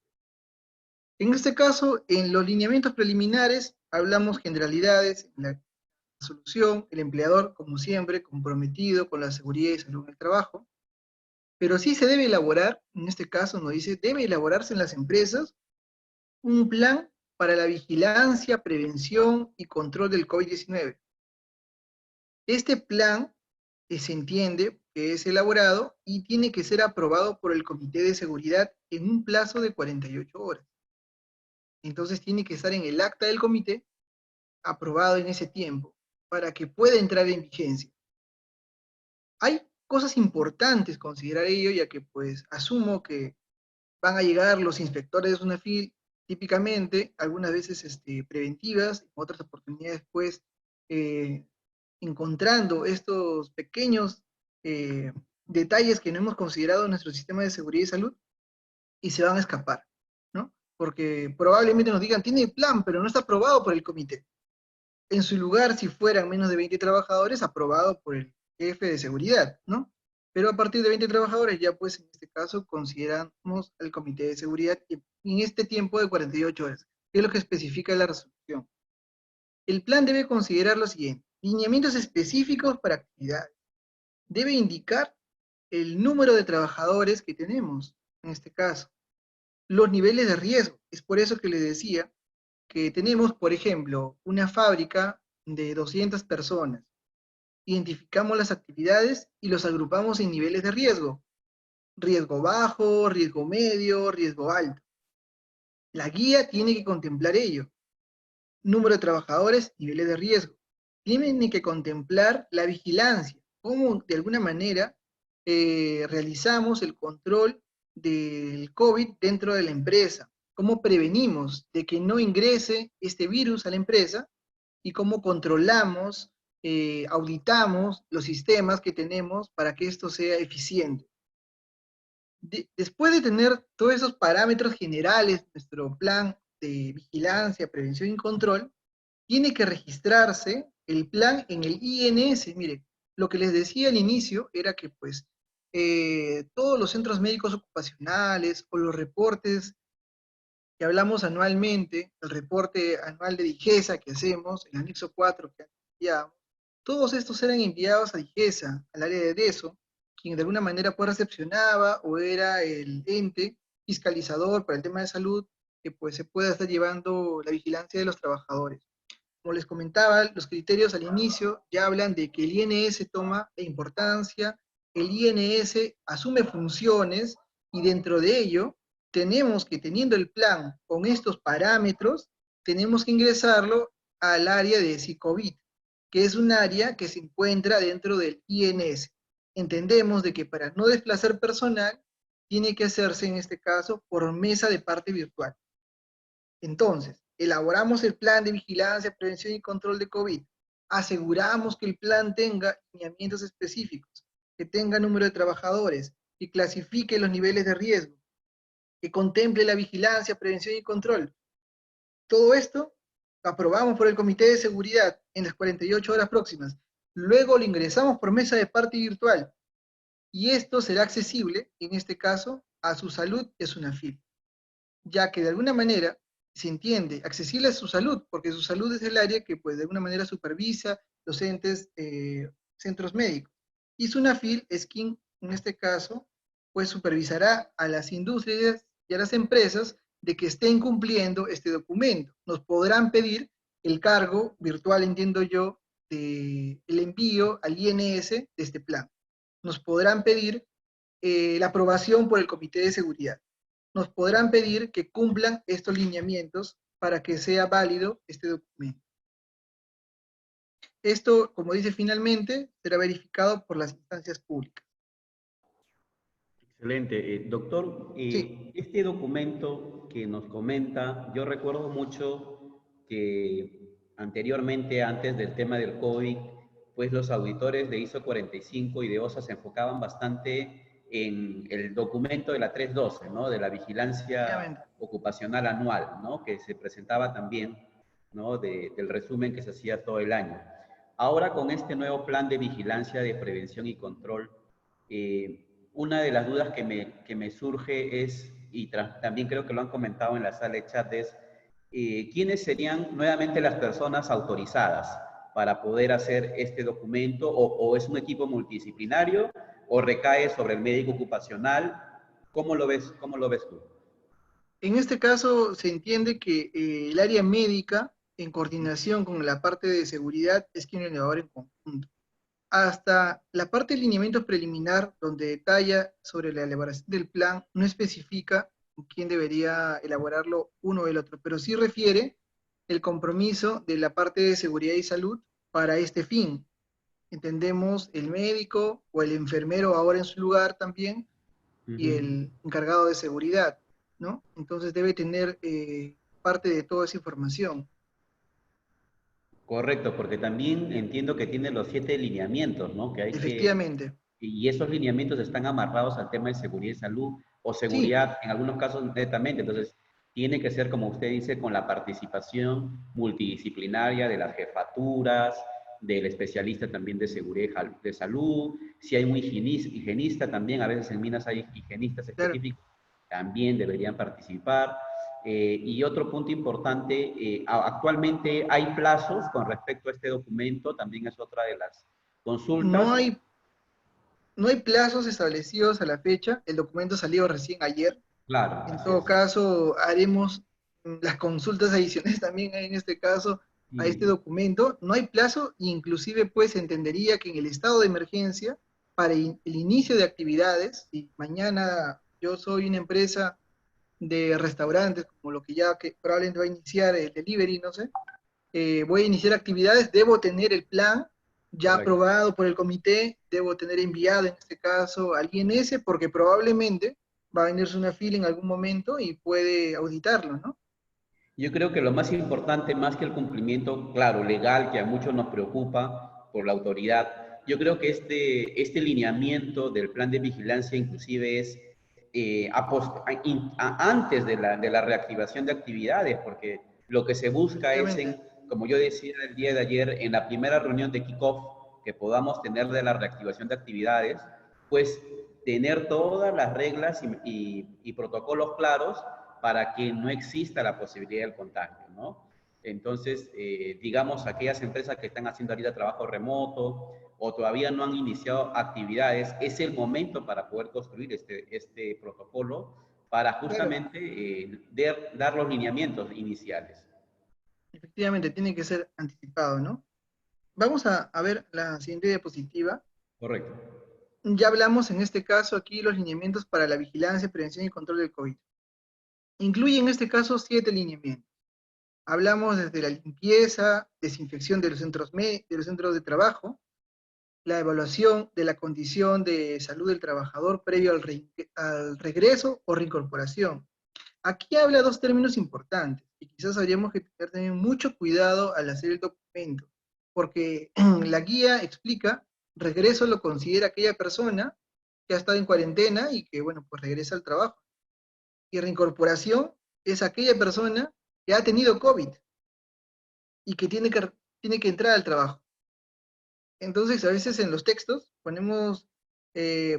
En este caso, en los lineamientos preliminares, hablamos generalidades, en la solución, el empleador, como siempre, comprometido con la seguridad y salud en el trabajo, pero sí se debe elaborar, en este caso nos dice, debe elaborarse en las empresas un plan para la vigilancia, prevención y control del COVID-19. Este plan se entiende que es elaborado y tiene que ser aprobado por el Comité de Seguridad en un plazo de 48 horas. Entonces tiene que estar en el acta del comité aprobado en ese tiempo para que pueda entrar en vigencia. Hay cosas importantes considerar ello, ya que pues asumo que van a llegar los inspectores de SUNAFIL típicamente, algunas veces preventivas, en otras oportunidades pues eh, encontrando estos pequeños eh, detalles que no hemos considerado en nuestro sistema de seguridad y salud y se van a escapar, ¿no? Porque probablemente nos digan, tiene plan, pero no está aprobado por el comité. En su lugar, si fueran menos de 20 trabajadores, aprobado por el jefe de seguridad, ¿no? Pero a partir de 20 trabajadores, ya pues en este caso consideramos al comité de seguridad en este tiempo de 48 horas, que es lo que especifica la resolución. El plan debe considerar lo siguiente: lineamientos específicos para actividades. Debe indicar el número de trabajadores que tenemos, en este caso, los niveles de riesgo. Es por eso que les decía que tenemos, por ejemplo, una fábrica de 200 personas. Identificamos las actividades y los agrupamos en niveles de riesgo. Riesgo bajo, riesgo medio, riesgo alto. La guía tiene que contemplar ello. Número de trabajadores, niveles de riesgo. Tienen que contemplar la vigilancia, cómo de alguna manera realizamos el control del COVID dentro de la empresa, cómo prevenimos de que no ingrese este virus a la empresa y cómo controlamos, auditamos los sistemas que tenemos para que esto sea eficiente. Después de tener todos esos parámetros generales, nuestro plan de vigilancia, prevención y control, tiene que registrarse el plan en el INS. Mire, lo que les decía al inicio era que pues todos los centros médicos ocupacionales o los reportes que hablamos anualmente, el reporte anual de DIGESA que hacemos, el anexo 4 que enviamos, todos estos eran enviados a DIGESA, al área de DESO, quien de alguna manera pues recepcionaba o era el ente fiscalizador para el tema de salud que pues se pueda estar llevando la vigilancia de los trabajadores. Como les comentaba, los criterios al inicio ya hablan de que el INS toma la importancia, el INS asume funciones y dentro de ello tenemos que, teniendo el plan con estos parámetros, tenemos que ingresarlo al área de SICOVID, que es un área que se encuentra dentro del INS. Entendemos de que para no desplazar personal, tiene que hacerse en este caso por mesa de parte virtual. Entonces, elaboramos el plan de vigilancia, prevención y control de COVID. Aseguramos que el plan tenga lineamientos específicos, que tenga número de trabajadores, que clasifique los niveles de riesgo, que contemple la vigilancia, prevención y control. Todo esto lo aprobamos por el Comité de Seguridad en las 48 horas próximas. Luego lo ingresamos por mesa de parte virtual y esto será accesible, en este caso, a su salud y a su NAFIL, ya que de alguna manera se entiende accesible a su salud, porque su salud es el área que pues de alguna manera supervisa los entes, centros médicos. Y SUNAFIL es quien, en este caso, pues supervisará a las industrias y a las empresas de que estén cumpliendo este documento. Nos podrán pedir el cargo virtual, entiendo yo, de el envío al INS de este plan. Nos podrán pedir la aprobación por el Comité de Seguridad. Nos podrán pedir que cumplan estos lineamientos para que sea válido este documento. Esto, como dice finalmente, será verificado por las instancias públicas. Excelente. Doctor, Sí, este documento que nos comenta, yo recuerdo mucho que anteriormente, antes del tema del COVID, pues los auditores de ISO 45 y de OSA se enfocaban bastante en el documento de la 312, ¿no? De la vigilancia efectivamente. ocupacional anual, ¿no? Que se presentaba también, ¿no? Del resumen que se hacía todo el año. Ahora con este nuevo plan de vigilancia, de prevención y control, una de las dudas que me surge es, y también creo que lo han comentado en la sala de chat, es ¿quiénes serían nuevamente las personas autorizadas para poder hacer este documento? O es un equipo multidisciplinario o recae sobre el médico ocupacional? ¿Cómo lo ves, cómo lo ves tú? En este caso se entiende que el área médica, en coordinación con la parte de seguridad, es quien lo elabora en conjunto. Hasta la parte de lineamiento preliminar, donde detalla sobre la elaboración del plan, no especifica quién debería elaborarlo uno o el otro, pero sí refiere el compromiso de la parte de seguridad y salud para este fin. Entendemos el médico o el enfermero ahora en su lugar también Uh y -huh. el encargado de seguridad, ¿no? Entonces debe tener parte de toda esa información. Correcto, porque también entiendo que tiene los 7 lineamientos, ¿no? Que hay que, Efectivamente. y esos lineamientos están amarrados al tema de seguridad y salud, o Sí, seguridad en algunos casos netamente. Entonces, tiene que ser, como usted dice, con la participación multidisciplinaria de las jefaturas, del especialista también de seguridad de salud. Si hay un higienista también, a veces en minas hay higienistas claro. específicos, también deberían participar. Y otro punto importante, actualmente hay plazos con respecto a este documento, también es otra de las No consultas. hay, no hay plazos establecidos a la fecha. El documento salió recién ayer. Claro, En así todo es. caso, haremos las consultas adicionales también en este caso a este Y, documento. No hay plazo, inclusive pues entendería que en el estado de emergencia, para el inicio de actividades, si mañana yo soy una empresa de restaurantes, como lo que ya que probablemente va a iniciar el delivery, no sé, voy a iniciar actividades, debo tener el plan ya correcto. aprobado por el comité, debo tener enviado en este caso al INS, porque probablemente va a venirse una fila en algún momento y puede auditarlo, ¿no? Yo creo que lo más importante, más que el cumplimiento, claro, legal, que a muchos nos preocupa por la autoridad, yo creo que este lineamiento del plan de vigilancia inclusive es antes de la reactivación de actividades, porque lo que se busca es, Efectivamente, como yo decía el día de ayer, en la primera reunión de kickoff que podamos tener de la reactivación de actividades, pues tener todas las reglas y protocolos claros para que no exista la posibilidad del contagio, ¿no? Entonces, digamos, aquellas empresas que están haciendo ahorita trabajo remoto o todavía no han iniciado actividades, es el momento para poder construir este protocolo para Claro, justamente dar los lineamientos iniciales. efectivamente, tiene que ser anticipado, ¿no? Vamos a ver la siguiente diapositiva. Correcto. Ya hablamos en este caso aquí los lineamientos para la vigilancia, prevención y control del COVID. Incluye en este caso 7 lineamientos. Hablamos desde la limpieza, desinfección de los centros de trabajo, la evaluación de la condición de salud del trabajador previo al regreso o reincorporación. Aquí habla dos términos importantes y quizás habríamos que tener también mucho cuidado al hacer el documento, porque la guía explica, regreso lo considera aquella persona que ha estado en cuarentena y que, bueno, pues regresa al trabajo. Y reincorporación es aquella persona que ha tenido COVID y que tiene que entrar al trabajo. Entonces, a veces en los textos ponemos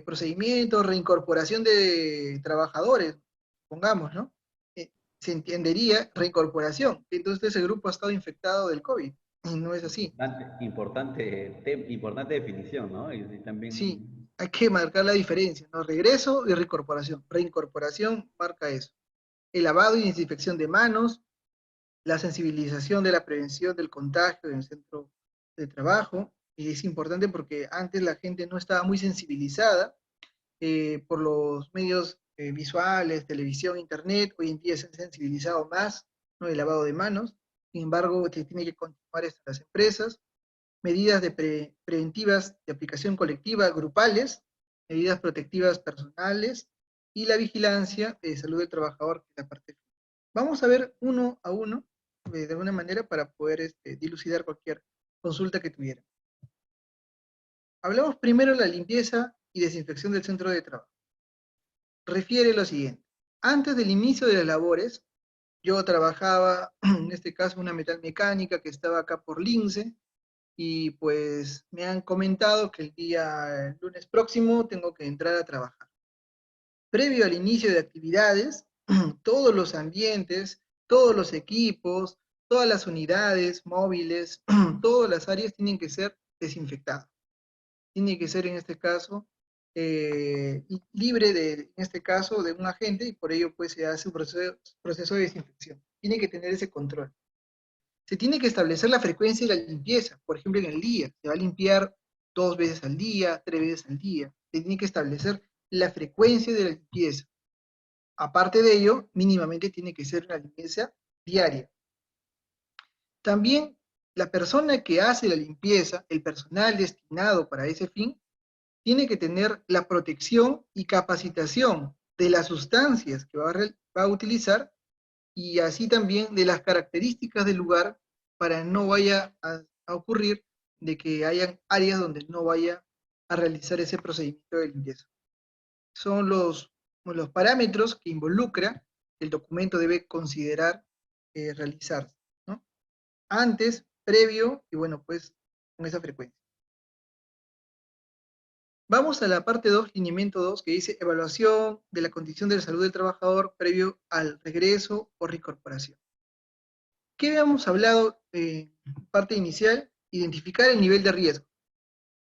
procedimiento, reincorporación de trabajadores, pongamos, ¿no? Se entendería reincorporación. Entonces, ese grupo ha estado infectado del COVID. Y no es así. Importante definición, ¿no? Y Sí, también, hay que marcar la diferencia, ¿no? Regreso y reincorporación. Reincorporación marca eso. El lavado y desinfección de manos, la sensibilización de la prevención del contagio en el centro de trabajo. Y es importante porque antes la gente no estaba muy sensibilizada por los medios visuales, televisión, internet. Hoy en día se han sensibilizado más, ¿no? El lavado de manos. Sin embargo, se tiene que continuar esto en las empresas. Medidas preventivas de aplicación colectiva, grupales, medidas protectivas personales y la vigilancia de salud del trabajador, que es la parte. Vamos a ver uno a uno, de alguna manera, para poder dilucidar cualquier consulta que tuviera. Hablamos primero de la limpieza y desinfección del centro de trabajo. Refiere lo siguiente. Antes del inicio de las labores, yo trabajaba, en este caso, una metalmecánica que estaba acá por Lince, y pues me han comentado que el día lunes próximo tengo que entrar a trabajar. Previo al inicio de actividades, todos los ambientes, todos los equipos, todas las unidades móviles, todas las áreas tienen que ser desinfectadas. Tiene que ser en este caso libre en este caso, de un agente y por ello pues se hace un proceso de desinfección. Tiene que tener ese control. Se tiene que establecer la frecuencia de la limpieza, por ejemplo en el día. Se va a limpiar 2 veces al día, 3 veces al día. Se tiene que establecer la frecuencia de la limpieza. Aparte de ello, mínimamente tiene que ser una limpieza diaria. También la persona que hace la limpieza, el personal destinado para ese fin, tiene que tener la protección y capacitación de las sustancias que va a utilizar y así también de las características del lugar para no vaya a ocurrir de que hayan áreas donde no vaya a realizar ese procedimiento de limpieza. Son los parámetros que involucra el documento debe considerar realizarse, ¿no? Antes, previo y bueno, pues con esa frecuencia. Vamos a la parte 2, lineamiento 2, que dice evaluación de la condición de la salud del trabajador previo al regreso o reincorporación. ¿Qué habíamos hablado en parte inicial? Identificar el nivel de riesgo.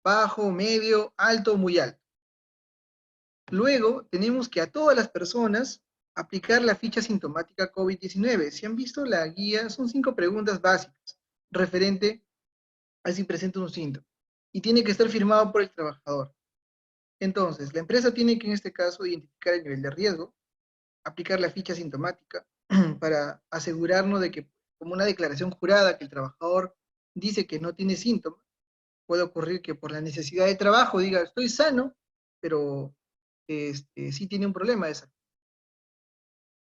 Bajo, medio, alto, muy alto. Luego, tenemos que a todas las personas aplicar la ficha sintomática COVID-19. Si han visto la guía, son 5 preguntas básicas referente a si presenta un síntoma. Y tiene que estar firmado por el trabajador. Entonces, la empresa tiene que, en este caso, identificar el nivel de riesgo, aplicar la ficha sintomática para asegurarnos de que, como una declaración jurada, que el trabajador dice que no tiene síntomas, puede ocurrir que por la necesidad de trabajo diga, estoy sano, pero sí tiene un problema de salud.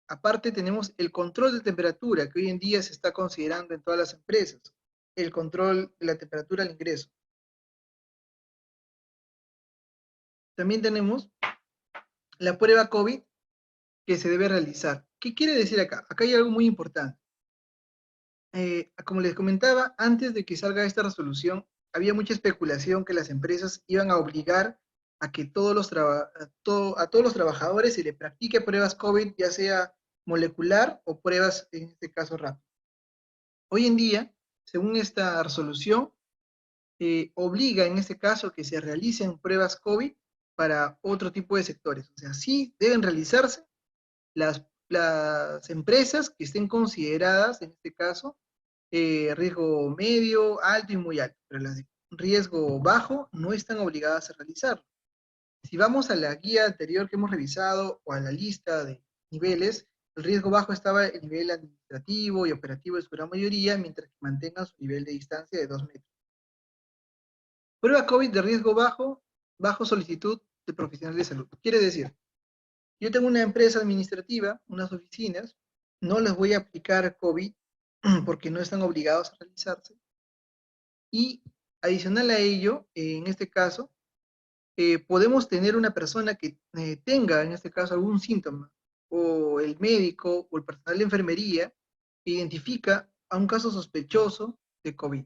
Aparte tenemos el control de temperatura, que hoy en día se está considerando en todas las empresas, el control de la temperatura al ingreso. También tenemos la prueba COVID que se debe realizar. ¿Qué quiere decir acá? Acá hay algo muy importante. Como les comentaba, antes de que salga esta resolución, había mucha especulación que las empresas iban a obligar a que a todos los trabajadores se les practique pruebas COVID, ya sea molecular o pruebas, en este caso, rápidas. Hoy en día, según esta resolución, obliga en este caso que se realicen pruebas COVID para otro tipo de sectores. O sea, sí deben realizarse las empresas que estén consideradas, en este caso, riesgo medio, alto y muy alto, pero las de riesgo bajo no están obligadas a realizarlo. Si vamos a la guía anterior que hemos revisado o a la lista de niveles, el riesgo bajo estaba el nivel administrativo y operativo de su gran mayoría, mientras que mantengan su nivel de distancia de 2 metros. Prueba COVID de riesgo bajo, bajo solicitud de profesional de salud. Quiere decir, yo tengo una empresa administrativa, unas oficinas, no les voy a aplicar COVID porque no están obligados a realizarse. Y adicional a ello, en este caso, podemos tener una persona que tenga, en este caso, algún síntoma, o el médico o el personal de enfermería, que identifica a un caso sospechoso de COVID.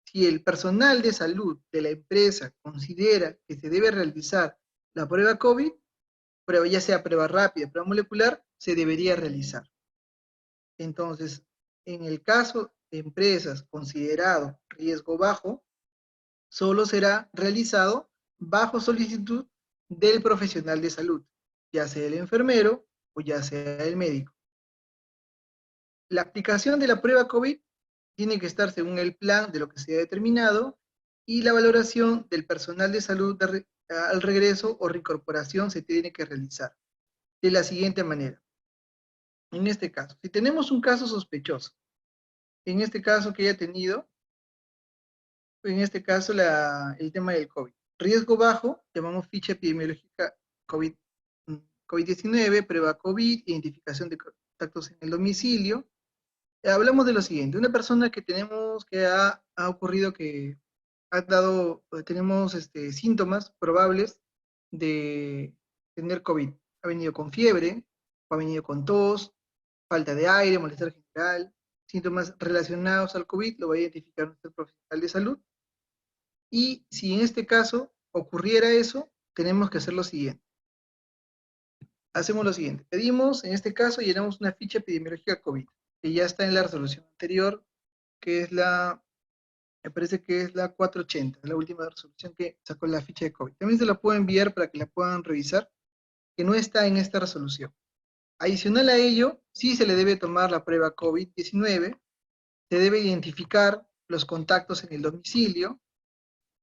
Si el personal de salud de la empresa considera que se debe realizar la prueba COVID, prueba, ya sea prueba rápida, prueba molecular, se debería realizar. Entonces, en el caso de empresas considerado riesgo bajo, solo será realizado bajo solicitud del profesional de salud, ya sea el enfermero o ya sea el médico. La aplicación de la prueba COVID tiene que estar según el plan de lo que se ha determinado y la valoración del personal de salud al regreso o reincorporación se tiene que realizar de la siguiente manera. En este caso, si tenemos un caso sospechoso, en este caso que haya tenido, en este caso el tema del COVID. Riesgo bajo, llamamos ficha epidemiológica COVID, COVID-19, prueba COVID, identificación de contactos en el domicilio. Hablamos de lo siguiente, una persona que tenemos que ha ocurrido que ha dado, tenemos síntomas probables de tener COVID. Ha venido con fiebre, o ha venido con tos, falta de aire, malestar general, síntomas relacionados al COVID, lo va a identificar nuestro profesional de salud. Y si en este caso ocurriera eso, tenemos que hacer lo siguiente. Hacemos lo siguiente. Pedimos, en este caso, llenamos una ficha epidemiológica COVID, que ya está en la resolución anterior, que es me parece que es la 480, la última resolución que sacó la ficha de COVID. También se la puedo enviar para que la puedan revisar, que no está en esta resolución. Adicional a ello, sí se le debe tomar la prueba COVID-19, se debe identificar los contactos en el domicilio,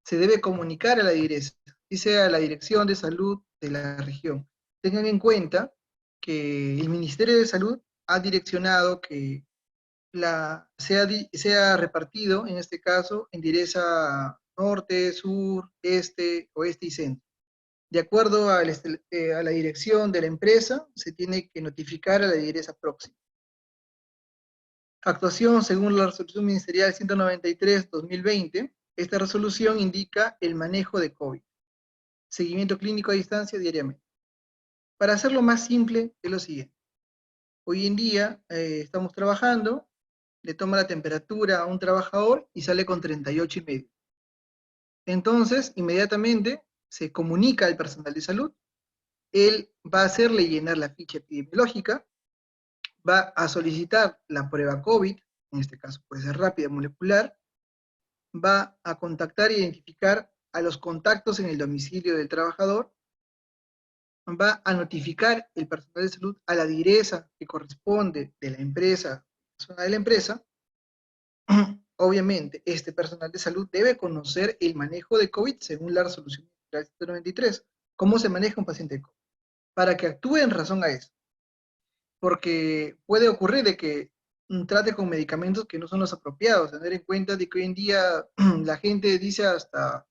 se debe comunicar a la DIRESA, y sea a la Dirección de Salud de la región. Tengan en cuenta que el Ministerio de Salud ha direccionado que sea repartido, en este caso, en DIRESA norte, sur, este, oeste y centro. De acuerdo a la dirección de la empresa, se tiene que notificar a la DIRESA próxima. Actuación según la resolución ministerial 193-2020, esta resolución indica el manejo de COVID. Seguimiento clínico a distancia diariamente. Para hacerlo más simple, es lo siguiente. Hoy en día estamos trabajando, le toma la temperatura a un trabajador y sale con 38,5. Entonces, inmediatamente se comunica al personal de salud, él va a hacerle llenar la ficha epidemiológica, va a solicitar la prueba COVID, en este caso puede ser rápida, molecular, va a contactar e identificar a los contactos en el domicilio del trabajador, va a notificar el personal de salud a la DIRESA que corresponde de la empresa, persona de la empresa. Obviamente, este personal de salud debe conocer el manejo de COVID según la resolución 193. ¿Cómo se maneja un paciente de COVID? Para que actúe en razón a eso. Porque puede ocurrir de que trate con medicamentos que no son los apropiados, tener en cuenta de que hoy en día la gente dice hasta,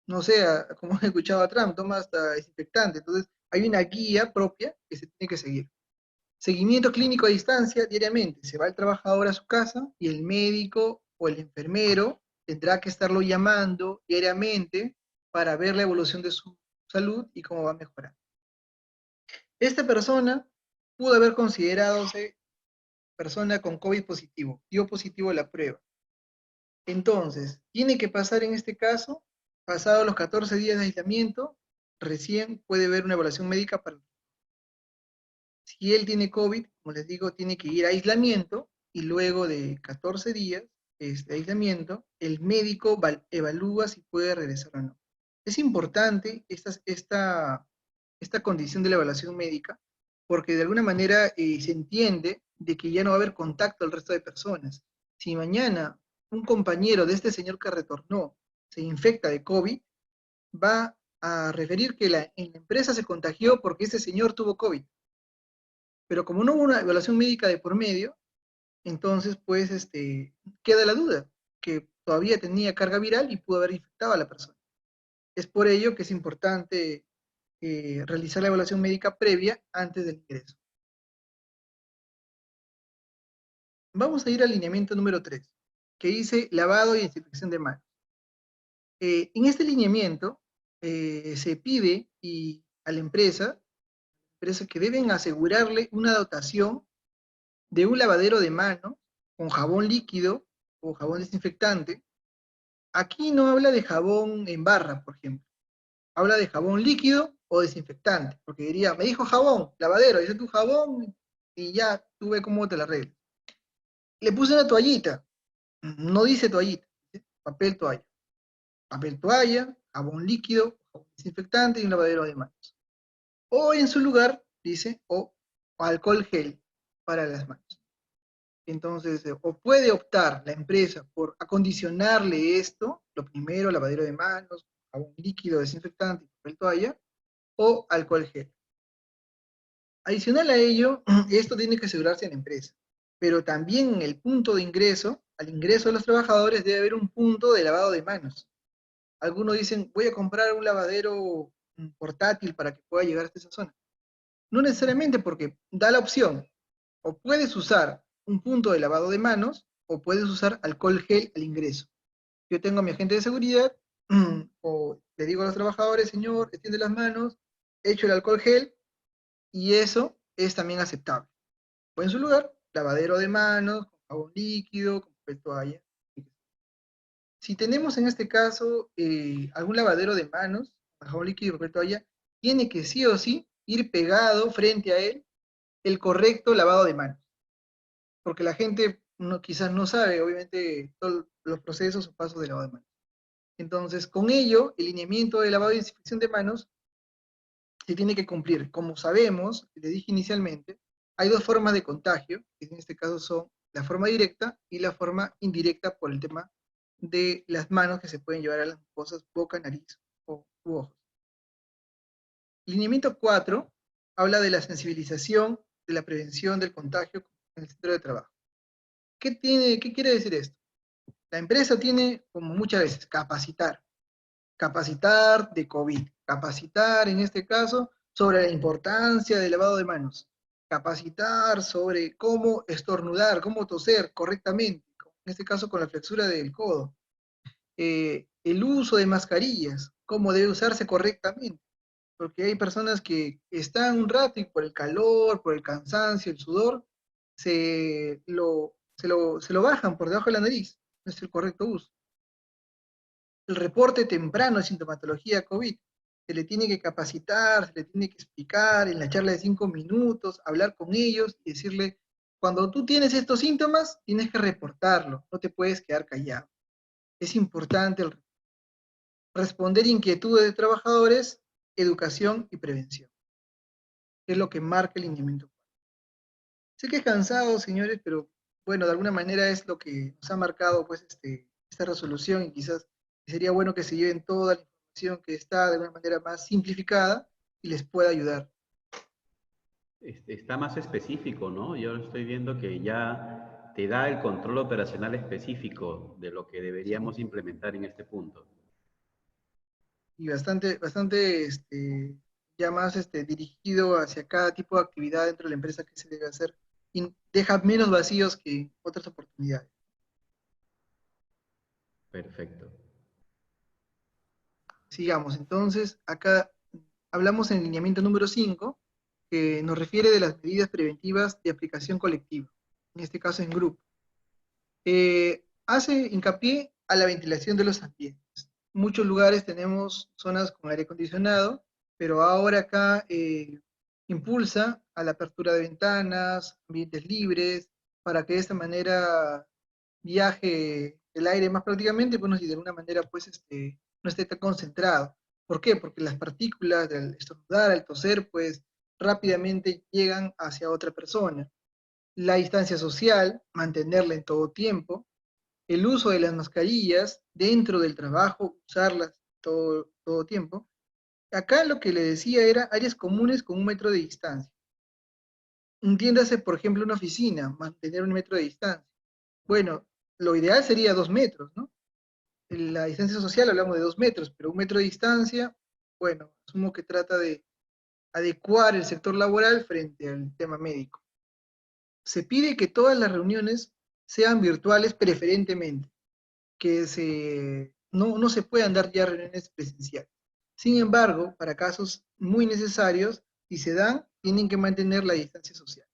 no sé, como he escuchado a Trump, toma hasta desinfectante. Entonces, hay una guía propia que se tiene que seguir. Seguimiento clínico a distancia diariamente. Se va el trabajador a su casa y el médico o el enfermero tendrá que estarlo llamando diariamente para ver la evolución de su salud y cómo va a mejorar. Esta persona pudo haber consideradose persona con COVID positivo, dio positivo a la prueba. Entonces, tiene que pasar en este caso, pasados los 14 días de aislamiento, recién puede haber una evaluación médica para... Si Si él tiene COVID, como les digo, tiene que ir a aislamiento y luego de 14 días de aislamiento, el médico evalúa si puede regresar o no. Es importante esta condición de la evaluación médica porque de alguna manera se entiende de que ya no va a haber contacto al resto de personas. Si mañana un compañero de este señor que retornó se infecta de COVID, va a referir que en la empresa se contagió porque ese señor tuvo COVID. Pero como no hubo una evaluación médica de por medio, entonces pues queda la duda, que todavía tenía carga viral y pudo haber infectado a la persona. Es por ello que es importante realizar la evaluación médica previa antes del ingreso. Vamos a ir al lineamiento número 3, que dice lavado y desinfección de manos. En este lineamiento se pide a la empresa que deben asegurarle una dotación de un lavadero de manos con jabón líquido o jabón desinfectante. Aquí no habla de jabón en barra, por ejemplo. Habla de jabón líquido o desinfectante, porque diría, me dijo jabón, lavadero, dice tu jabón y ya, tú ve cómo te la arreglas. Le puse una toallita, no dice toallita, dice papel toalla. Papel toalla, jabón líquido, jabón desinfectante y un lavadero de manos. O en su lugar, dice, o alcohol gel para las manos. Entonces, o puede optar la empresa por acondicionarle esto, lo primero, lavadero de manos, jabón líquido, desinfectante y papel toalla, o alcohol gel. Adicional a ello, esto tiene que asegurarse en la empresa, pero también en el punto de ingreso, al ingreso de los trabajadores debe haber un punto de lavado de manos. Algunos dicen, voy a comprar un lavadero portátil para que pueda llegar hasta esa zona. No necesariamente, porque da la opción, o puedes usar un punto de lavado de manos, o puedes usar alcohol gel al ingreso. Yo tengo a mi agente de seguridad, o le digo a los trabajadores, señor, extiende las manos, echo el alcohol gel, y eso es también aceptable. O en su lugar, lavadero de manos, con jabón líquido, con papel toalla. Si tenemos en este caso algún lavadero de manos, con jabón líquido y papel toalla, tiene que sí o sí ir pegado frente a él el correcto lavado de manos. Porque la gente quizás no sabe, obviamente, todos los procesos o pasos de lavado de manos. Entonces, con ello, el lineamiento de lavado y desinfección de manos se tiene que cumplir. Como sabemos, le dije inicialmente, hay dos formas de contagio, que en este caso son la forma directa y la forma indirecta por el tema de las manos que se pueden llevar a las mucosas, boca, nariz u ojos. Lineamiento 4 habla de la sensibilización de la prevención del contagio en el centro de trabajo. ¿Qué quiere decir esto? La empresa tiene, como muchas veces, capacitar de COVID, capacitar en este caso sobre la importancia del lavado de manos, capacitar sobre cómo estornudar, cómo toser correctamente, en este caso con la flexura del codo, el uso de mascarillas, cómo debe usarse correctamente, porque hay personas que están un rato y por el calor, por el cansancio, el sudor, se lo bajan por debajo de la nariz, no es el correcto uso. El reporte temprano de sintomatología COVID. Se le tiene que capacitar, se le tiene que explicar en la charla de 5 minutos, hablar con ellos y decirle, cuando tú tienes estos síntomas, tienes que reportarlo, no te puedes quedar callado. Es importante responder inquietudes de trabajadores, educación y prevención. Es lo que marca el lineamiento. Sé que es cansado, señores, pero bueno, de alguna manera es lo que nos ha marcado pues, esta resolución y quizás sería bueno que se lleven toda la información que está de una manera más simplificada y les pueda ayudar. Está más específico, ¿no? Yo estoy viendo que ya te da el control operacional específico de lo que Sí. deberíamos implementar en este punto. Y bastante ya más dirigido hacia cada tipo de actividad dentro de la empresa que se debe hacer y deja menos vacíos que otras oportunidades. Perfecto. Sigamos, entonces, acá hablamos en el lineamiento número 5, que nos refiere de las medidas preventivas de aplicación colectiva, en este caso en grupo. Hace hincapié a la ventilación de los ambientes. En muchos lugares tenemos zonas con aire acondicionado, pero ahora acá impulsa a la apertura de ventanas, ambientes libres, para que de esta manera viaje el aire más prácticamente, bueno, y de alguna manera pues no esté tan concentrado. ¿Por qué? Porque las partículas del estornudar, al toser, pues rápidamente llegan hacia otra persona. La distancia social, mantenerla en todo tiempo, el uso de las mascarillas dentro del trabajo, usarlas todo tiempo. Acá lo que le decía era áreas comunes con 1 metro de distancia. Entiéndase, por ejemplo, una oficina, mantener 1 metro de distancia. Bueno, lo ideal sería 2 metros, ¿no? En la distancia social hablamos de 2 metros, pero 1 metro de distancia, bueno, asumo que trata de adecuar el sector laboral frente al tema médico. Se pide que todas las reuniones sean virtuales preferentemente, que no se puedan dar ya reuniones presenciales. Sin embargo, para casos muy necesarios, si se dan, tienen que mantener la distancia social.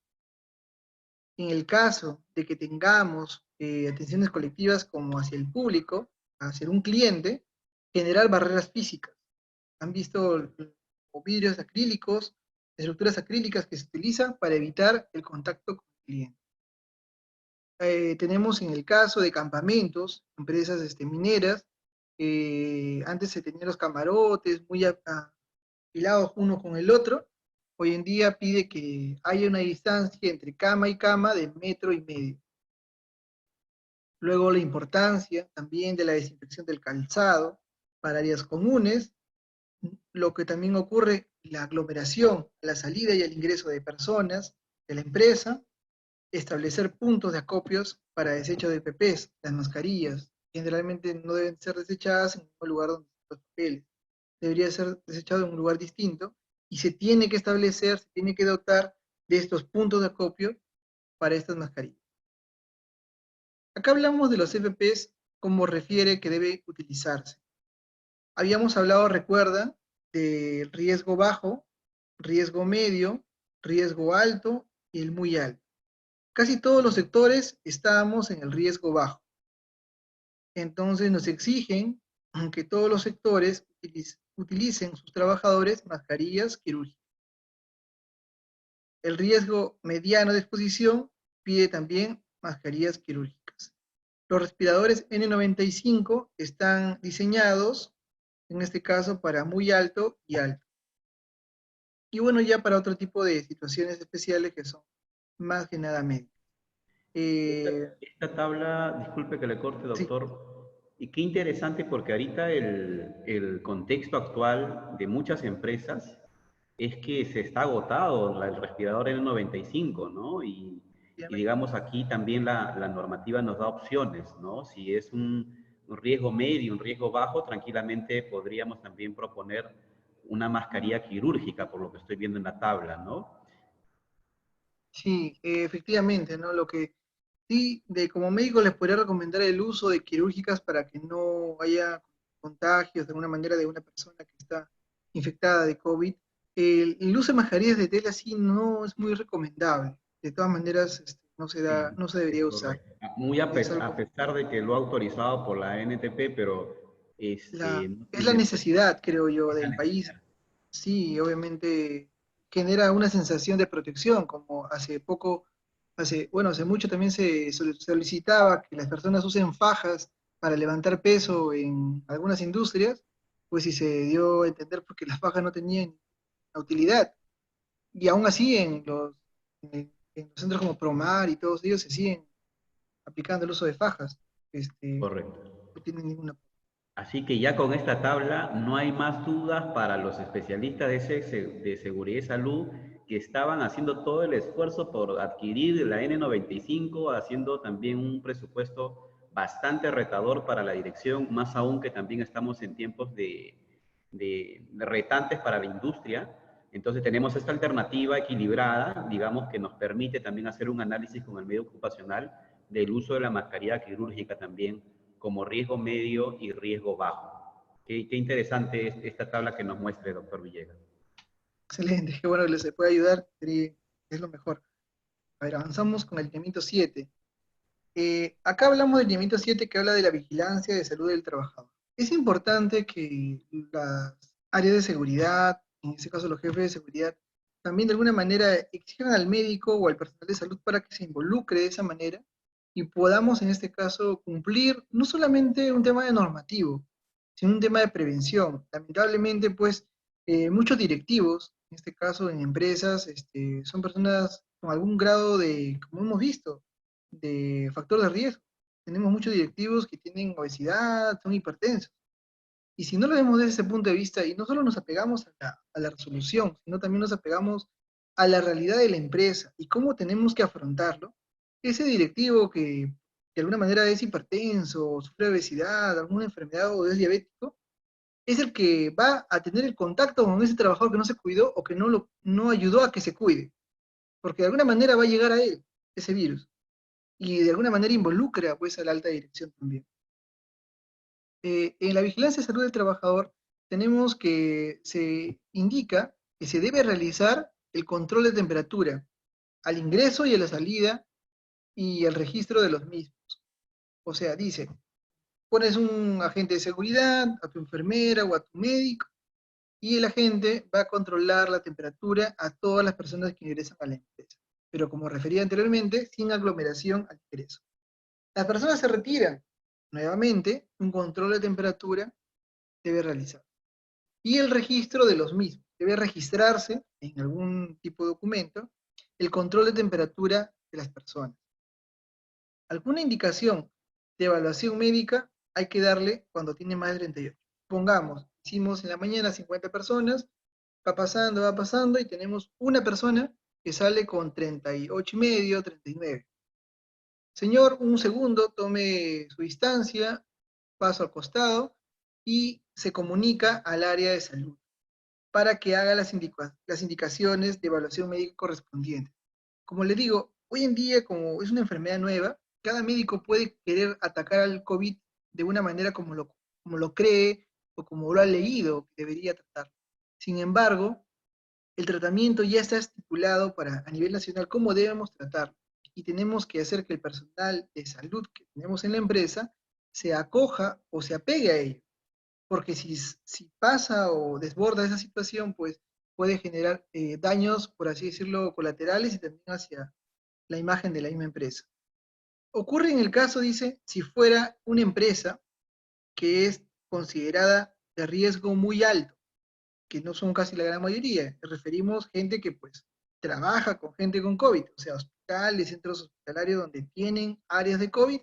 En el caso de que tengamos atenciones colectivas como hacia el público, hacia un cliente, generar barreras físicas. Han visto vidrios acrílicos, estructuras acrílicas que se utilizan para evitar el contacto con el cliente. Tenemos en el caso de campamentos, empresas mineras, antes se tenían los camarotes muy apilados uno con el otro, hoy en día pide que haya una distancia entre cama y cama de 1,5 metros. Luego la importancia también de la desinfección del calzado para áreas comunes, lo que también ocurre, la aglomeración, la salida y el ingreso de personas de la empresa, establecer puntos de acopios para desecho de PPs, las mascarillas, generalmente no deben ser desechadas en un lugar donde están los papeles, debería ser desechado en un lugar distinto, y se tiene que establecer, se tiene que dotar de estos puntos de acopio para estas mascarillas. Acá hablamos de los FPs como refiere que debe utilizarse. Habíamos hablado, recuerda, de riesgo bajo, riesgo medio, riesgo alto y el muy alto. Casi todos los sectores estábamos en el riesgo bajo. Entonces nos exigen que todos los sectores utilicen sus trabajadores mascarillas quirúrgicas. El riesgo mediano de exposición pide también mascarillas quirúrgicas. Los respiradores N95 están diseñados, en este caso, para muy alto y alto. Y bueno, ya para otro tipo de situaciones especiales que son más que nada médicas. Esta tabla, disculpe que le corte, Sí, doctor, y qué interesante porque ahorita el contexto actual de muchas empresas es que se está agotado el respirador N95, ¿no? Y digamos aquí también la normativa nos da opciones, ¿no? Si es un riesgo medio, un riesgo bajo, tranquilamente podríamos también proponer una mascarilla quirúrgica, por lo que estoy viendo en la tabla, ¿no? sí, efectivamente, ¿no? Lo que sí, como médico les podría recomendar el uso de quirúrgicas para que no haya contagios de alguna manera de una persona que está infectada de COVID. El uso de mascarillas de tela sí no es muy recomendable. De todas maneras, Sí, no se es debería usar. correcto. Muy Es a algo, pesar de que lo ha autorizado por la NTP, pero no es la tiene necesidad, creo yo, esa del país. necesidad. Sí, obviamente genera una sensación de protección, como hace mucho también se solicitaba que las personas usen fajas para levantar peso en algunas industrias, pues sí se dio a entender porque las fajas no tenían la utilidad. Y aún así en los centros como Promar y todos ellos se siguen aplicando el uso de fajas. Correcto. No tienen ninguna. Así que ya con esta tabla no hay más dudas para los especialistas de seguridad y salud que estaban haciendo todo el esfuerzo por adquirir la N95, haciendo también un presupuesto bastante retador para la dirección, más aún que también estamos en tiempos de retantes para la industria. Entonces tenemos esta alternativa equilibrada, digamos, que nos permite también hacer un análisis con el medio ocupacional del uso de la mascarilla quirúrgica también como riesgo medio y riesgo bajo. Qué interesante es esta tabla que nos muestre, doctor Villegas. Excelente, qué bueno que les puede ayudar, es lo mejor. A ver, avanzamos con el lineamiento 7. Acá hablamos del lineamiento 7 que habla de la vigilancia de salud del trabajador. Es importante que las áreas de seguridad, en este caso los jefes de seguridad, también de alguna manera exijan al médico o al personal de salud para que se involucre de esa manera y podamos en este caso cumplir no solamente un tema de normativo, sino un tema de prevención. Lamentablemente, pues, muchos directivos, en este caso en empresas, son personas con algún grado de, como hemos visto, de factor de riesgo. Tenemos muchos directivos que tienen obesidad, son hipertensos. Y si no lo vemos desde ese punto de vista, y no solo nos apegamos a la resolución, sino también nos apegamos a la realidad de la empresa y cómo tenemos que afrontarlo, ese directivo que de alguna manera es hipertenso, sufre de obesidad, alguna enfermedad o es diabético, es el que va a tener el contacto con ese trabajador que no se cuidó o que no ayudó a que se cuide, porque de alguna manera va a llegar a él ese virus y de alguna manera involucra pues a la alta dirección también. En la vigilancia de salud del trabajador tenemos que se indica que se debe realizar el control de temperatura al ingreso y a la salida y el registro de los mismos. O sea, dice, pones un agente de seguridad, a tu enfermera o a tu médico, y el agente va a controlar la temperatura a todas las personas que ingresan a la empresa. Pero como refería anteriormente, sin aglomeración al ingreso. Las personas se retiran. Nuevamente, un control de temperatura debe realizar. Y el registro de los mismos. Debe registrarse en algún tipo de documento el control de temperatura de las personas. Alguna indicación de evaluación médica hay que darle cuando tiene más de 38. Pongamos, hicimos en la mañana 50 personas, va pasando y tenemos una persona que sale con 38 y medio, 39. Señor, un segundo, tome su distancia, paso al costado y se comunica al área de salud para que haga las indicaciones de evaluación médica correspondientes. Como le digo, hoy en día, como es una enfermedad nueva, cada médico puede querer atacar al COVID de una manera como lo cree o como lo ha leído que debería tratar. Sin embargo, el tratamiento ya está estipulado para a nivel nacional cómo debemos tratar y tenemos que hacer que el personal de salud que tenemos en la empresa se acoja o se apegue a ello, porque si pasa o desborda esa situación, pues puede generar daños, por así decirlo, colaterales y también hacia la imagen de la misma empresa. Ocurre en el caso, dice, si fuera una empresa que es considerada de riesgo muy alto, que no son casi la gran mayoría. Referimos gente que pues trabaja con gente con COVID, o sea, hospitales, centros hospitalarios donde tienen áreas de COVID,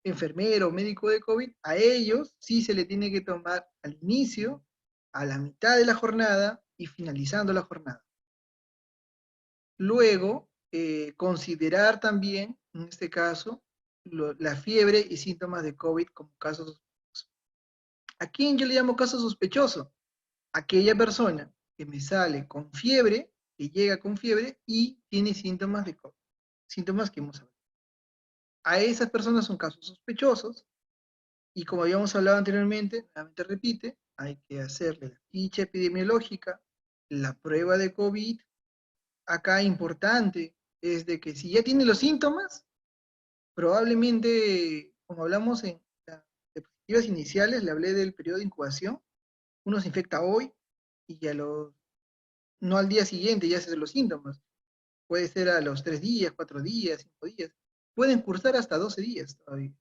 enfermero, médico de COVID, a ellos sí se le tiene que tomar al inicio, a la mitad de la jornada y finalizando la jornada. Luego, considerar también, en este caso, la fiebre y síntomas de COVID como casos sospechosos. ¿A quién yo le llamo caso sospechoso? Aquella persona que me sale con fiebre, que llega con fiebre y tiene síntomas de COVID, síntomas que hemos hablado. A esas personas son casos sospechosos y como habíamos hablado anteriormente, nuevamente repite, hay que hacerle la ficha epidemiológica, la prueba de COVID. Acá importante es de que si ya tiene los síntomas, probablemente, como hablamos en las diapositivas iniciales, le hablé del periodo de incubación, uno se infecta hoy y no al día siguiente ya se los síntomas, puede ser a los 3 días, 4 días, 5 días, pueden cursar hasta 12 días todavía.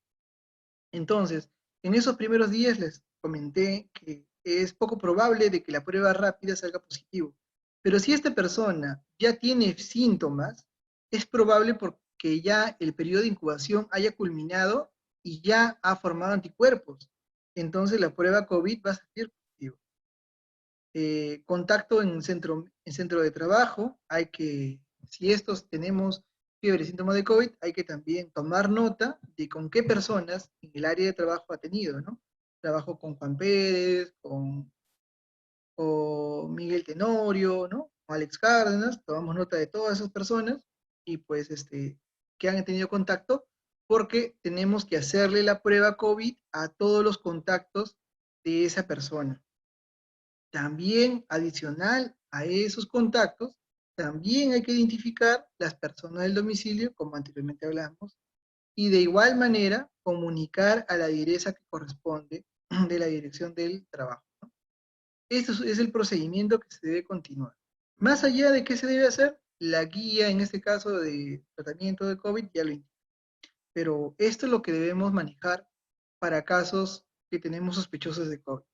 Entonces, en esos primeros días les comenté que es poco probable de que la prueba rápida salga positivo, pero si esta persona ya tiene síntomas, es probable porque ya el periodo de incubación haya culminado y ya ha formado anticuerpos. Entonces la prueba COVID va a salir positiva. Contacto en centro de trabajo, si estos tenemos fiebre y síntomas de COVID, hay que también tomar nota de con qué personas en el área de trabajo ha tenido, ¿no? Trabajo con Juan Pérez, con Miguel Tenorio, ¿no? Con Alex Cárdenas, tomamos nota de todas esas personas y pues que han tenido contacto, porque tenemos que hacerle la prueba COVID a todos los contactos de esa persona. También, adicional a esos contactos, también hay que identificar las personas del domicilio, como anteriormente hablamos, y de igual manera comunicar a la direza que corresponde de la dirección del trabajo, ¿no? Este es el procedimiento que se debe continuar. Más allá de qué se debe hacer, la guía, en este caso de tratamiento de COVID, ya lo indica. Pero esto es lo que debemos manejar para casos que tenemos sospechosos de COVID.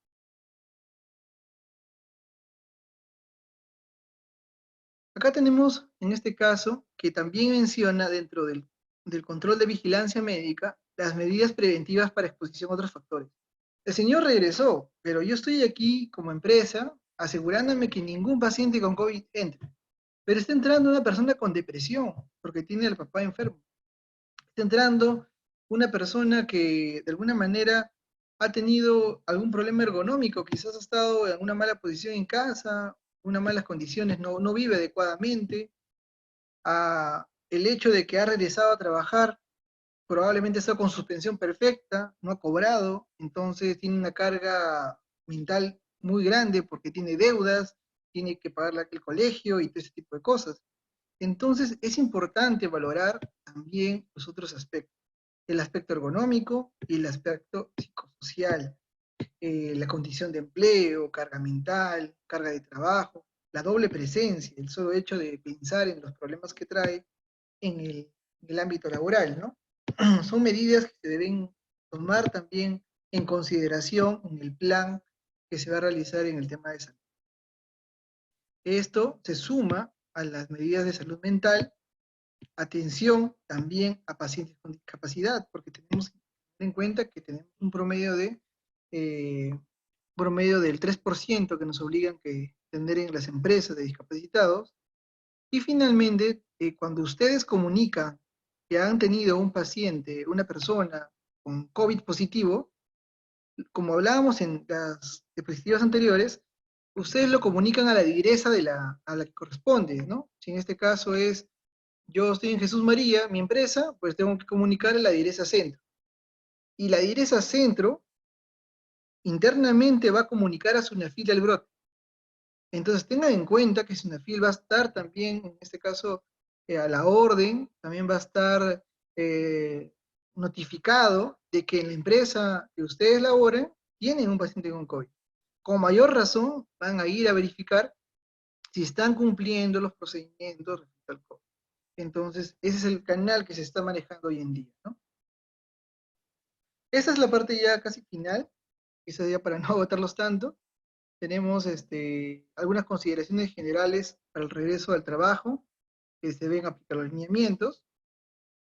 Acá tenemos, en este caso, que también menciona dentro del control de vigilancia médica las medidas preventivas para exposición a otros factores. El señor regresó, pero yo estoy aquí como empresa asegurándome que ningún paciente con COVID entre. Pero está entrando una persona con depresión porque tiene al papá enfermo. Está entrando una persona que de alguna manera ha tenido algún problema ergonómico, quizás ha estado en una mala posición en casa, unas malas condiciones, no vive adecuadamente, el hecho de que ha regresado a trabajar, probablemente está con suspensión perfecta, no ha cobrado, entonces tiene una carga mental muy grande porque tiene deudas, tiene que pagar el colegio y todo ese tipo de cosas. Entonces es importante valorar también los otros aspectos, el aspecto ergonómico y el aspecto psicosocial, la condición de empleo, carga mental, carga de trabajo, la doble presencia, el solo hecho de pensar en los problemas que trae en el ámbito laboral, ¿no? Son medidas que se deben tomar también en consideración en el plan que se va a realizar en el tema de salud. Esto se suma a las medidas de salud mental, atención también a pacientes con discapacidad, porque tenemos que tener en cuenta que tenemos un promedio del 3% que nos obligan que tener en las empresas de discapacitados. Y finalmente, cuando ustedes comunican que han tenido un paciente, una persona con COVID positivo, como hablábamos en las diapositivas anteriores, ustedes lo comunican a la direza a la que corresponde, ¿no? Si en este caso es, yo estoy en Jesús María, mi empresa, pues tengo que comunicar a la direza centro. Y la direza centro internamente va a comunicar a Sunafil del brote. Entonces tengan en cuenta que Sunafil va a estar también, en este caso, a la orden, también va a estar notificado de que en la empresa que ustedes laboren tienen un paciente con COVID. Con mayor razón van a ir a verificar si están cumpliendo los procedimientos respecto al COVID. Entonces, ese es el canal que se está manejando hoy en día, ¿no? Esa es la parte ya casi final, quizás ya para no agotarlos tanto. Tenemos algunas consideraciones generales para el regreso al trabajo, que se deben aplicar los lineamientos,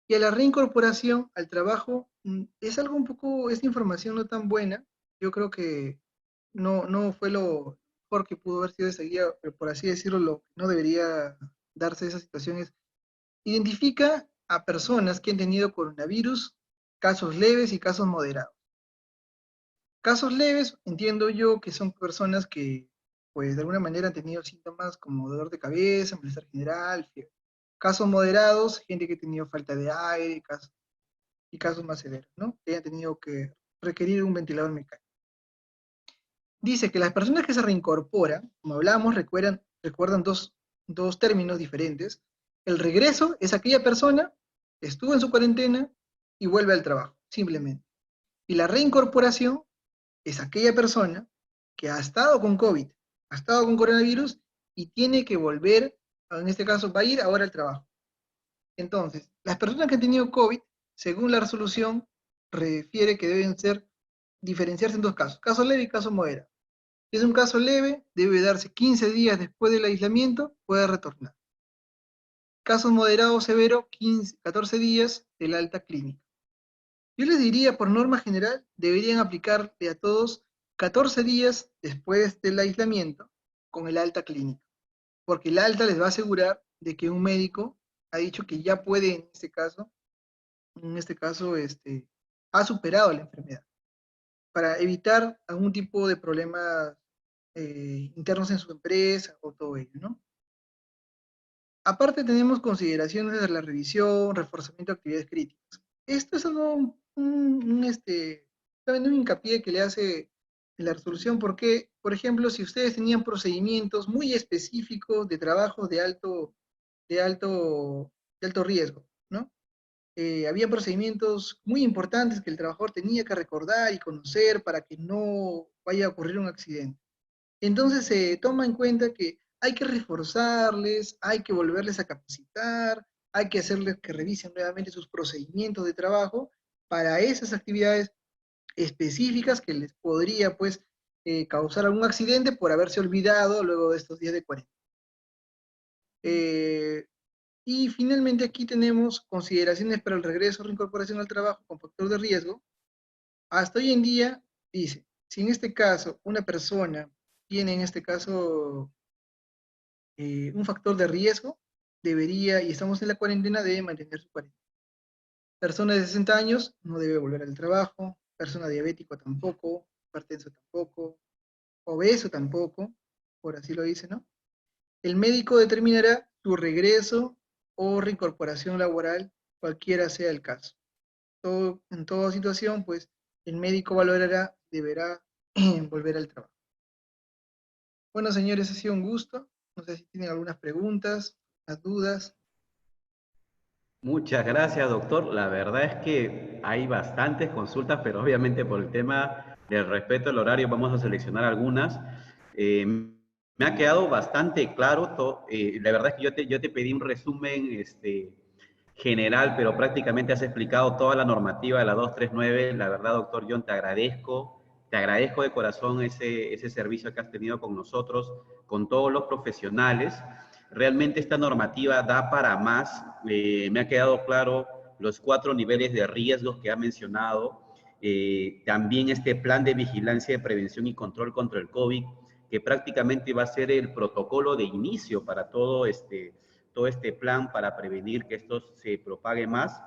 y a la reincorporación al trabajo, es algo un poco, esta información no tan buena, yo creo que no fue lo mejor que pudo haber sido esa guía, pero por así decirlo, lo que no debería darse esa situación es, identifica a personas que han tenido coronavirus, casos leves y casos moderados. Casos leves, entiendo yo que son personas que, pues, de alguna manera han tenido síntomas como dolor de cabeza, malestar general, fiebre. Casos moderados, gente que ha tenido falta de aire, y casos más severos, ¿no? Que hayan tenido que requerir un ventilador mecánico. Dice que las personas que se reincorporan, como hablábamos, recuerdan dos términos diferentes. El regreso es aquella persona que estuvo en su cuarentena y vuelve al trabajo, simplemente. Y la reincorporación es aquella persona que ha estado con COVID, ha estado con coronavirus y tiene que volver, en este caso va a ir ahora al trabajo. Entonces, las personas que han tenido COVID, según la resolución, refiere que deben diferenciarse en dos casos, caso leve y caso moderado. Si es un caso leve, debe darse 15 días después del aislamiento, puede retornar. Caso moderado o severo, 14 días del alta clínica. Yo les diría, por norma general, deberían aplicarle a todos 14 días después del aislamiento con el alta clínica, porque el alta les va a asegurar de que un médico ha dicho que ya puede, en este caso, ha superado la enfermedad, para evitar algún tipo de problemas internos en su empresa o todo ello, ¿no? Aparte tenemos consideraciones de la revisión, reforzamiento de actividades críticas. Esto es algo, también un hincapié que le hace en la resolución, porque, por ejemplo, si ustedes tenían procedimientos muy específicos de trabajos de alto, de alto riesgo, ¿no? Había procedimientos muy importantes que el trabajador tenía que recordar y conocer para que no vaya a ocurrir un accidente. Entonces se toma en cuenta que hay que reforzarles, hay que volverles a capacitar, hay que hacerles que revisen nuevamente sus procedimientos de trabajo para esas actividades específicas que les podría, pues, causar algún accidente por haberse olvidado luego de estos días de cuarentena. Eh, y finalmente aquí tenemos consideraciones para el regreso o reincorporación al trabajo con factor de riesgo. Hasta hoy en día, dice, si en este caso una persona tiene en este caso un factor de riesgo, debería, y estamos en la cuarentena, debe mantener su cuarentena. Persona de 60 años no debe volver al trabajo, persona diabética tampoco, hipertenso tampoco, obeso tampoco, por así lo dice, ¿no? El médico determinará su regreso o reincorporación laboral, cualquiera sea el caso. En toda situación, pues, el médico valorará, deberá volver al trabajo. Bueno, señores, ha sido un gusto. No sé si tienen algunas preguntas, las dudas. Muchas gracias, doctor. La verdad es que hay bastantes consultas, pero obviamente por el tema del respeto al horario vamos a seleccionar algunas. Me ha quedado bastante claro. La verdad es que yo te pedí un resumen general, pero prácticamente has explicado toda la normativa de la 239. La verdad, doctor John, te agradezco de corazón ese servicio que has tenido con nosotros, con todos los profesionales. Realmente esta normativa da para más. Me ha quedado claro los 4 niveles de riesgos que ha mencionado. También este plan de vigilancia, de prevención y control contra el COVID, que prácticamente va a ser el protocolo de inicio para todo este plan para prevenir que esto se propague más.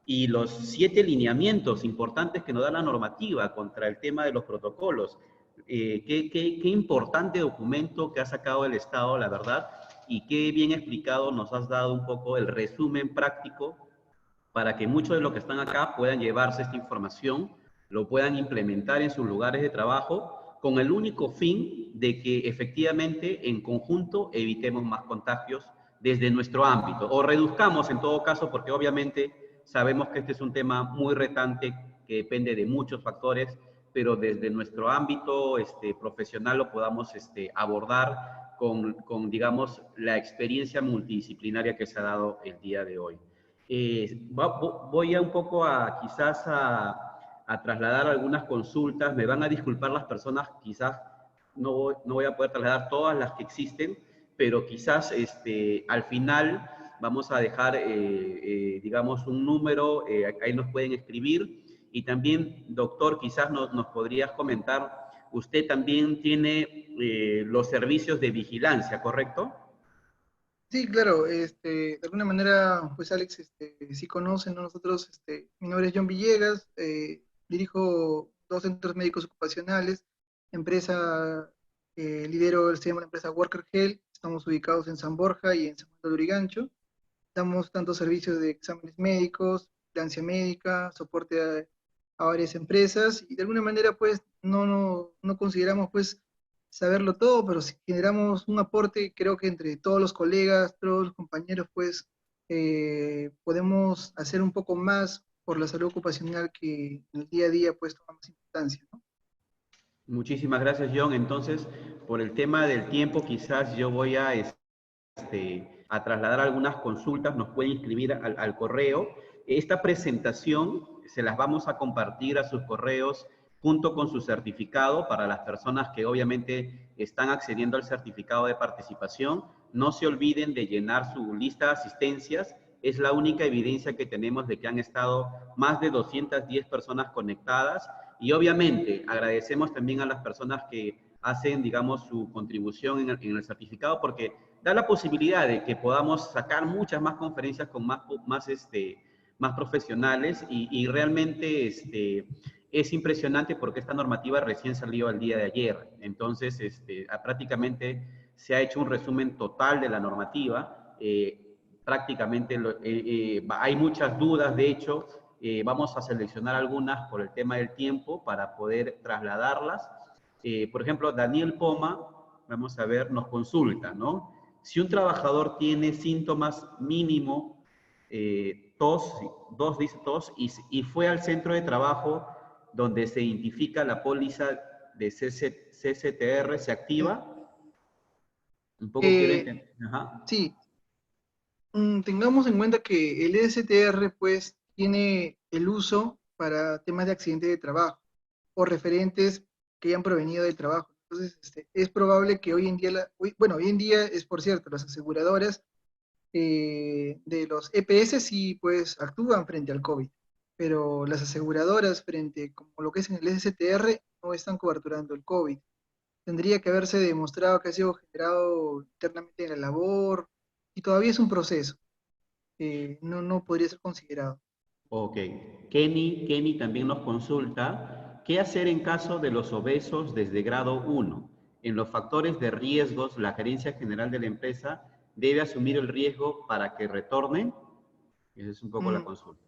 Y los 7 lineamientos importantes que nos da la normativa contra el tema de los protocolos. Qué importante documento que ha sacado el Estado, la verdad, y qué bien explicado nos has dado un poco el resumen práctico para que muchos de los que están acá puedan llevarse esta información, lo puedan implementar en sus lugares de trabajo con el único fin de que efectivamente en conjunto evitemos más contagios desde nuestro ámbito o reduzcamos en todo caso, porque obviamente sabemos que este es un tema muy retante que depende de muchos factores, pero desde nuestro ámbito profesional lo podamos abordar digamos, la experiencia multidisciplinaria que se ha dado el día de hoy. Voy a un poco quizás a trasladar algunas consultas. Me van a disculpar las personas, quizás no voy a poder trasladar todas las que existen, pero quizás al final vamos a dejar, digamos, un número, ahí nos pueden escribir. Y también, doctor, quizás nos podrías comentar, usted también tiene los servicios de vigilancia, ¿correcto? Sí, claro, de alguna manera, pues Alex, sí conocen, ¿no? Nosotros, mi nombre es John Villegas, dirijo 2 centros médicos ocupacionales, empresa, lidero, se llama la empresa Worker Health, estamos ubicados en San Borja y en San Juan de Lurigancho, damos tanto servicios de exámenes médicos, vigilancia médica, soporte a varias empresas, y de alguna manera, pues, no consideramos, pues, saberlo todo, pero si generamos un aporte, creo que entre todos los colegas, todos los compañeros, pues, podemos hacer un poco más por la salud ocupacional que en el día a día, pues, toma más importancia, ¿no? Muchísimas gracias, John. Entonces, por el tema del tiempo, quizás yo voy a trasladar algunas consultas, nos pueden inscribir al correo. Esta presentación se las vamos a compartir a sus correos junto con su certificado para las personas que obviamente están accediendo al certificado de participación. No se olviden de llenar su lista de asistencias. Es la única evidencia que tenemos de que han estado más de 210 personas conectadas. Y obviamente agradecemos también a las personas que hacen, digamos, su contribución en el certificado, porque da la posibilidad de que podamos sacar muchas más conferencias con más profesionales y realmente es impresionante porque esta normativa recién salió el día de ayer. Entonces, prácticamente se ha hecho un resumen total de la normativa. Prácticamente hay muchas dudas, de hecho, vamos a seleccionar algunas por el tema del tiempo para poder trasladarlas. Por ejemplo, Daniel Poma, vamos a ver, nos consulta, ¿no? Si un trabajador tiene síntomas mínimo, tos, dice tos, y fue al centro de trabajo donde se identifica la póliza de CCTR, ¿se Sí. activa? Un poco quiero Eh, entender. Ajá. sí, tengamos en cuenta que el STR pues tiene el uso para temas de accidente de trabajo o referentes que hayan provenido del trabajo. Entonces, es probable que hoy en día, bueno, hoy en día es por cierto, las aseguradoras de los EPS sí pues actúan frente al COVID, pero las aseguradoras frente, como lo que es en el STR, no están coberturando el COVID. Tendría que haberse demostrado que ha sido generado internamente en la labor y todavía es un proceso. No podría ser considerado. Ok. Kenny también nos consulta, ¿qué hacer en caso de los obesos desde grado 1? En los factores de riesgos, la gerencia general de la empresa debe asumir el riesgo para que retornen. Esa es un poco la Mm, consulta.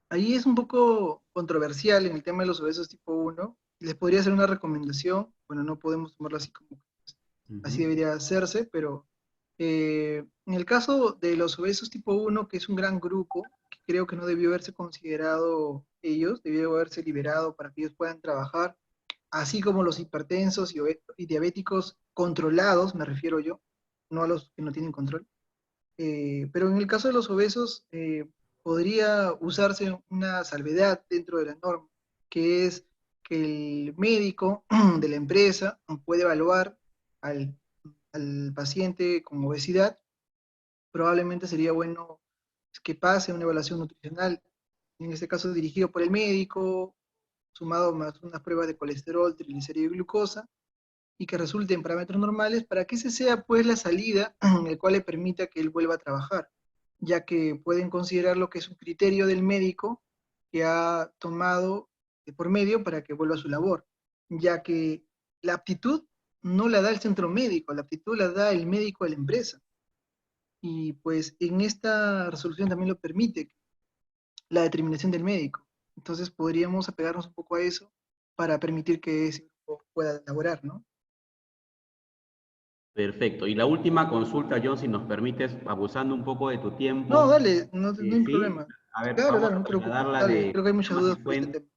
Ahí es un poco controversial en el tema de los obesos tipo 1. Les podría hacer una recomendación, bueno, no podemos tomarlo así como así Ujú. debería hacerse, pero en el caso de los obesos tipo 1, que es un gran grupo, que creo que no debió haberse considerado ellos, debió haberse liberado para que ellos puedan trabajar, así como los hipertensos y diabéticos controlados, me refiero yo, no a los que no tienen control. Pero en el caso de los obesos, podría usarse una salvedad dentro de la norma, que es que el médico de la empresa puede evaluar al, al paciente con obesidad. Probablemente sería bueno que pase una evaluación nutricional, en este caso dirigido por el médico, sumado más unas pruebas de colesterol, triglicéridos y glucosa, y que resulte en parámetros normales para que ese sea pues la salida en el cual le permita que él vuelva a trabajar, ya que pueden considerar lo que es un criterio del médico que ha tomado de por medio para que vuelva a su labor, ya que la aptitud no la da el centro médico, la aptitud la da el médico de la empresa. Y pues en esta resolución también lo permite la determinación del médico. Entonces podríamos apegarnos un poco a eso para permitir que ese grupo pueda elaborar, ¿no? Perfecto. Y la última consulta, John, si nos permites, abusando un poco de tu No, tiempo, dale, no hay sí, problema. a ver, Claro, vamos claro, a no te preocupes. trasladarla Dale, de creo que hay muchas temas y dudas por este fuentes. tema.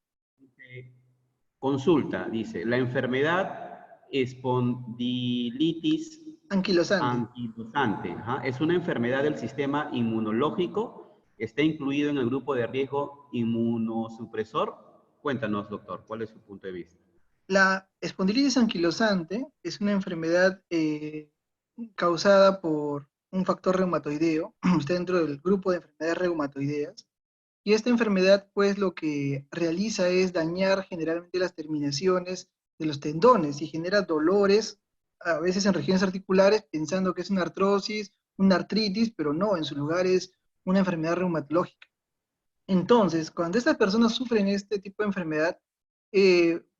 Consulta, dice, la enfermedad espondilitis Anquilosante. anquilosante, ajá, es una enfermedad del sistema inmunológico, está incluido en el grupo de riesgo inmunosupresor. Cuéntanos, doctor, ¿cuál es su punto de vista? La espondilitis anquilosante es una enfermedad causada por un factor reumatoideo, está dentro del grupo de enfermedades reumatoideas, y esta enfermedad pues lo que realiza es dañar generalmente las terminaciones de los tendones y genera dolores, a veces en regiones articulares, pensando que es una artrosis, una artritis, pero no, en su lugar es una enfermedad reumatológica. Entonces, cuando estas personas sufren este tipo de enfermedad,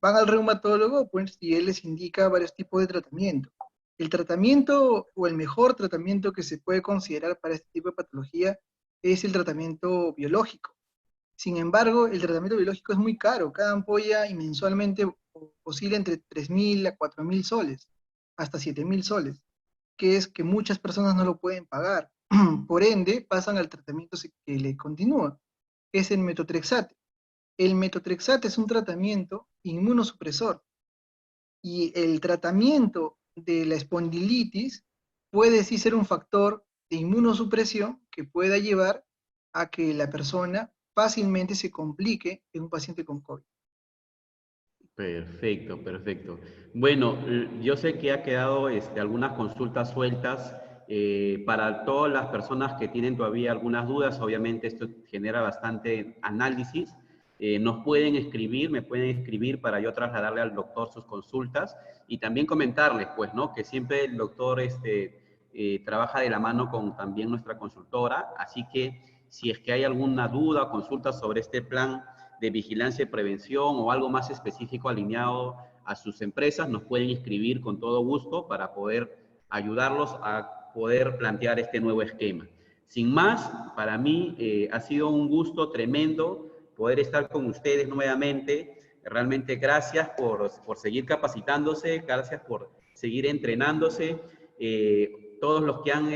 van al reumatólogo, pues, y él les indica varios tipos de tratamiento. El tratamiento o el mejor tratamiento que se puede considerar para este tipo de patología es el tratamiento biológico. Sin embargo, el tratamiento biológico es muy caro. Cada ampolla y mensualmente oscila entre 3.000 a 4.000 soles, hasta 7.000 soles, que es que muchas personas no lo pueden pagar. Por ende, pasan al tratamiento que le continúa, que es el metotrexate. El metotrexate es un tratamiento inmunosupresor y el tratamiento de la espondilitis puede sí ser un factor de inmunosupresión que pueda llevar a que la persona fácilmente se complique en un paciente con COVID. Perfecto, perfecto. Bueno, yo sé que ha quedado algunas consultas sueltas para todas las personas que tienen todavía algunas dudas. Obviamente esto genera bastante análisis. Nos pueden escribir, me pueden escribir para yo trasladarle al doctor sus consultas y también comentarles, pues, ¿no? Que siempre el doctor trabaja de la mano con también nuestra consultora. Así que si es que hay alguna duda o consulta sobre este plan de vigilancia y prevención o algo más específico alineado a sus empresas, nos pueden escribir con todo gusto para poder ayudarlos a poder plantear este nuevo esquema. Sin más, para mí ha sido un gusto tremendo poder estar con ustedes nuevamente. Realmente gracias por seguir capacitándose, gracias por seguir entrenándose. Todos los que han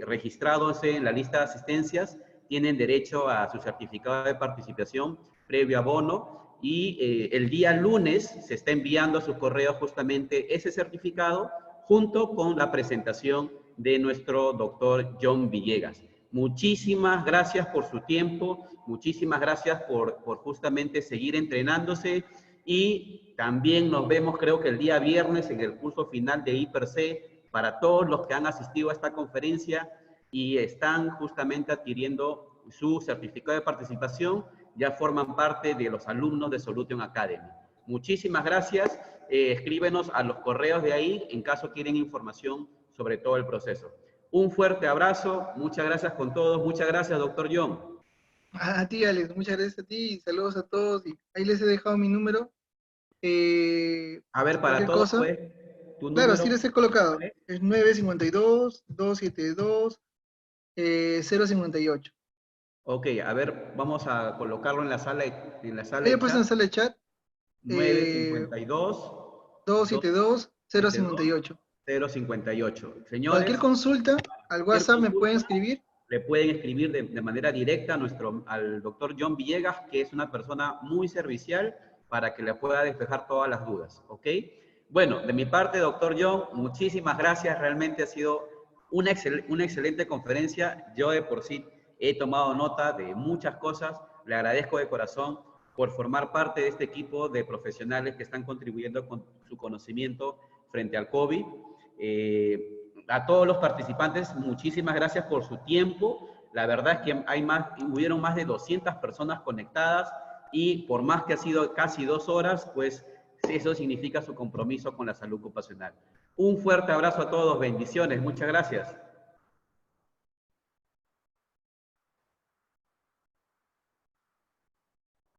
registrado en la lista de asistencias tienen derecho a su certificado de participación previo abono y el día lunes se está enviando a su correo justamente ese certificado junto con la presentación de nuestro doctor John Villegas. Muchísimas gracias por su tiempo, muchísimas gracias por justamente seguir entrenándose y también nos vemos creo que el día viernes en el curso final de IPERC para todos los que han asistido a esta conferencia y están justamente adquiriendo su certificado de participación, ya forman parte de los alumnos de Solution Academy. Muchísimas gracias. Escríbenos a los correos de ahí en caso quieren información sobre todo el proceso. Un fuerte abrazo, muchas gracias con todos, muchas gracias, doctor John. A ti, Alex, muchas gracias a ti, saludos a todos, y ahí les he dejado mi número. A ver, para Cualquier todos, cosa, pues, tu claro, número. sí les he colocado, ¿Vale? es 952-272-058. Ok, a ver, vamos a colocarlo en la sala Ahí he de puesto en chat. sala de chat, 952 272-058. 272-058. Cualquier Señores, consulta, al cualquier WhatsApp me pueden consulta, escribir. le pueden escribir de manera directa al doctor John Villegas, que es una persona muy servicial para que le pueda despejar todas las dudas, ¿ok? Bueno, de mi parte, doctor John, muchísimas gracias. Realmente ha sido una excelente conferencia. Yo de por sí he tomado nota de muchas cosas. Le agradezco de corazón por formar parte de este equipo de profesionales que están contribuyendo con su conocimiento frente al COVID. A todos los participantes, muchísimas gracias por su tiempo. La verdad es que hubieron más de 200 personas conectadas y por más que ha sido casi 2 horas, pues eso significa su compromiso con la salud ocupacional. Un fuerte abrazo a todos, bendiciones, muchas gracias.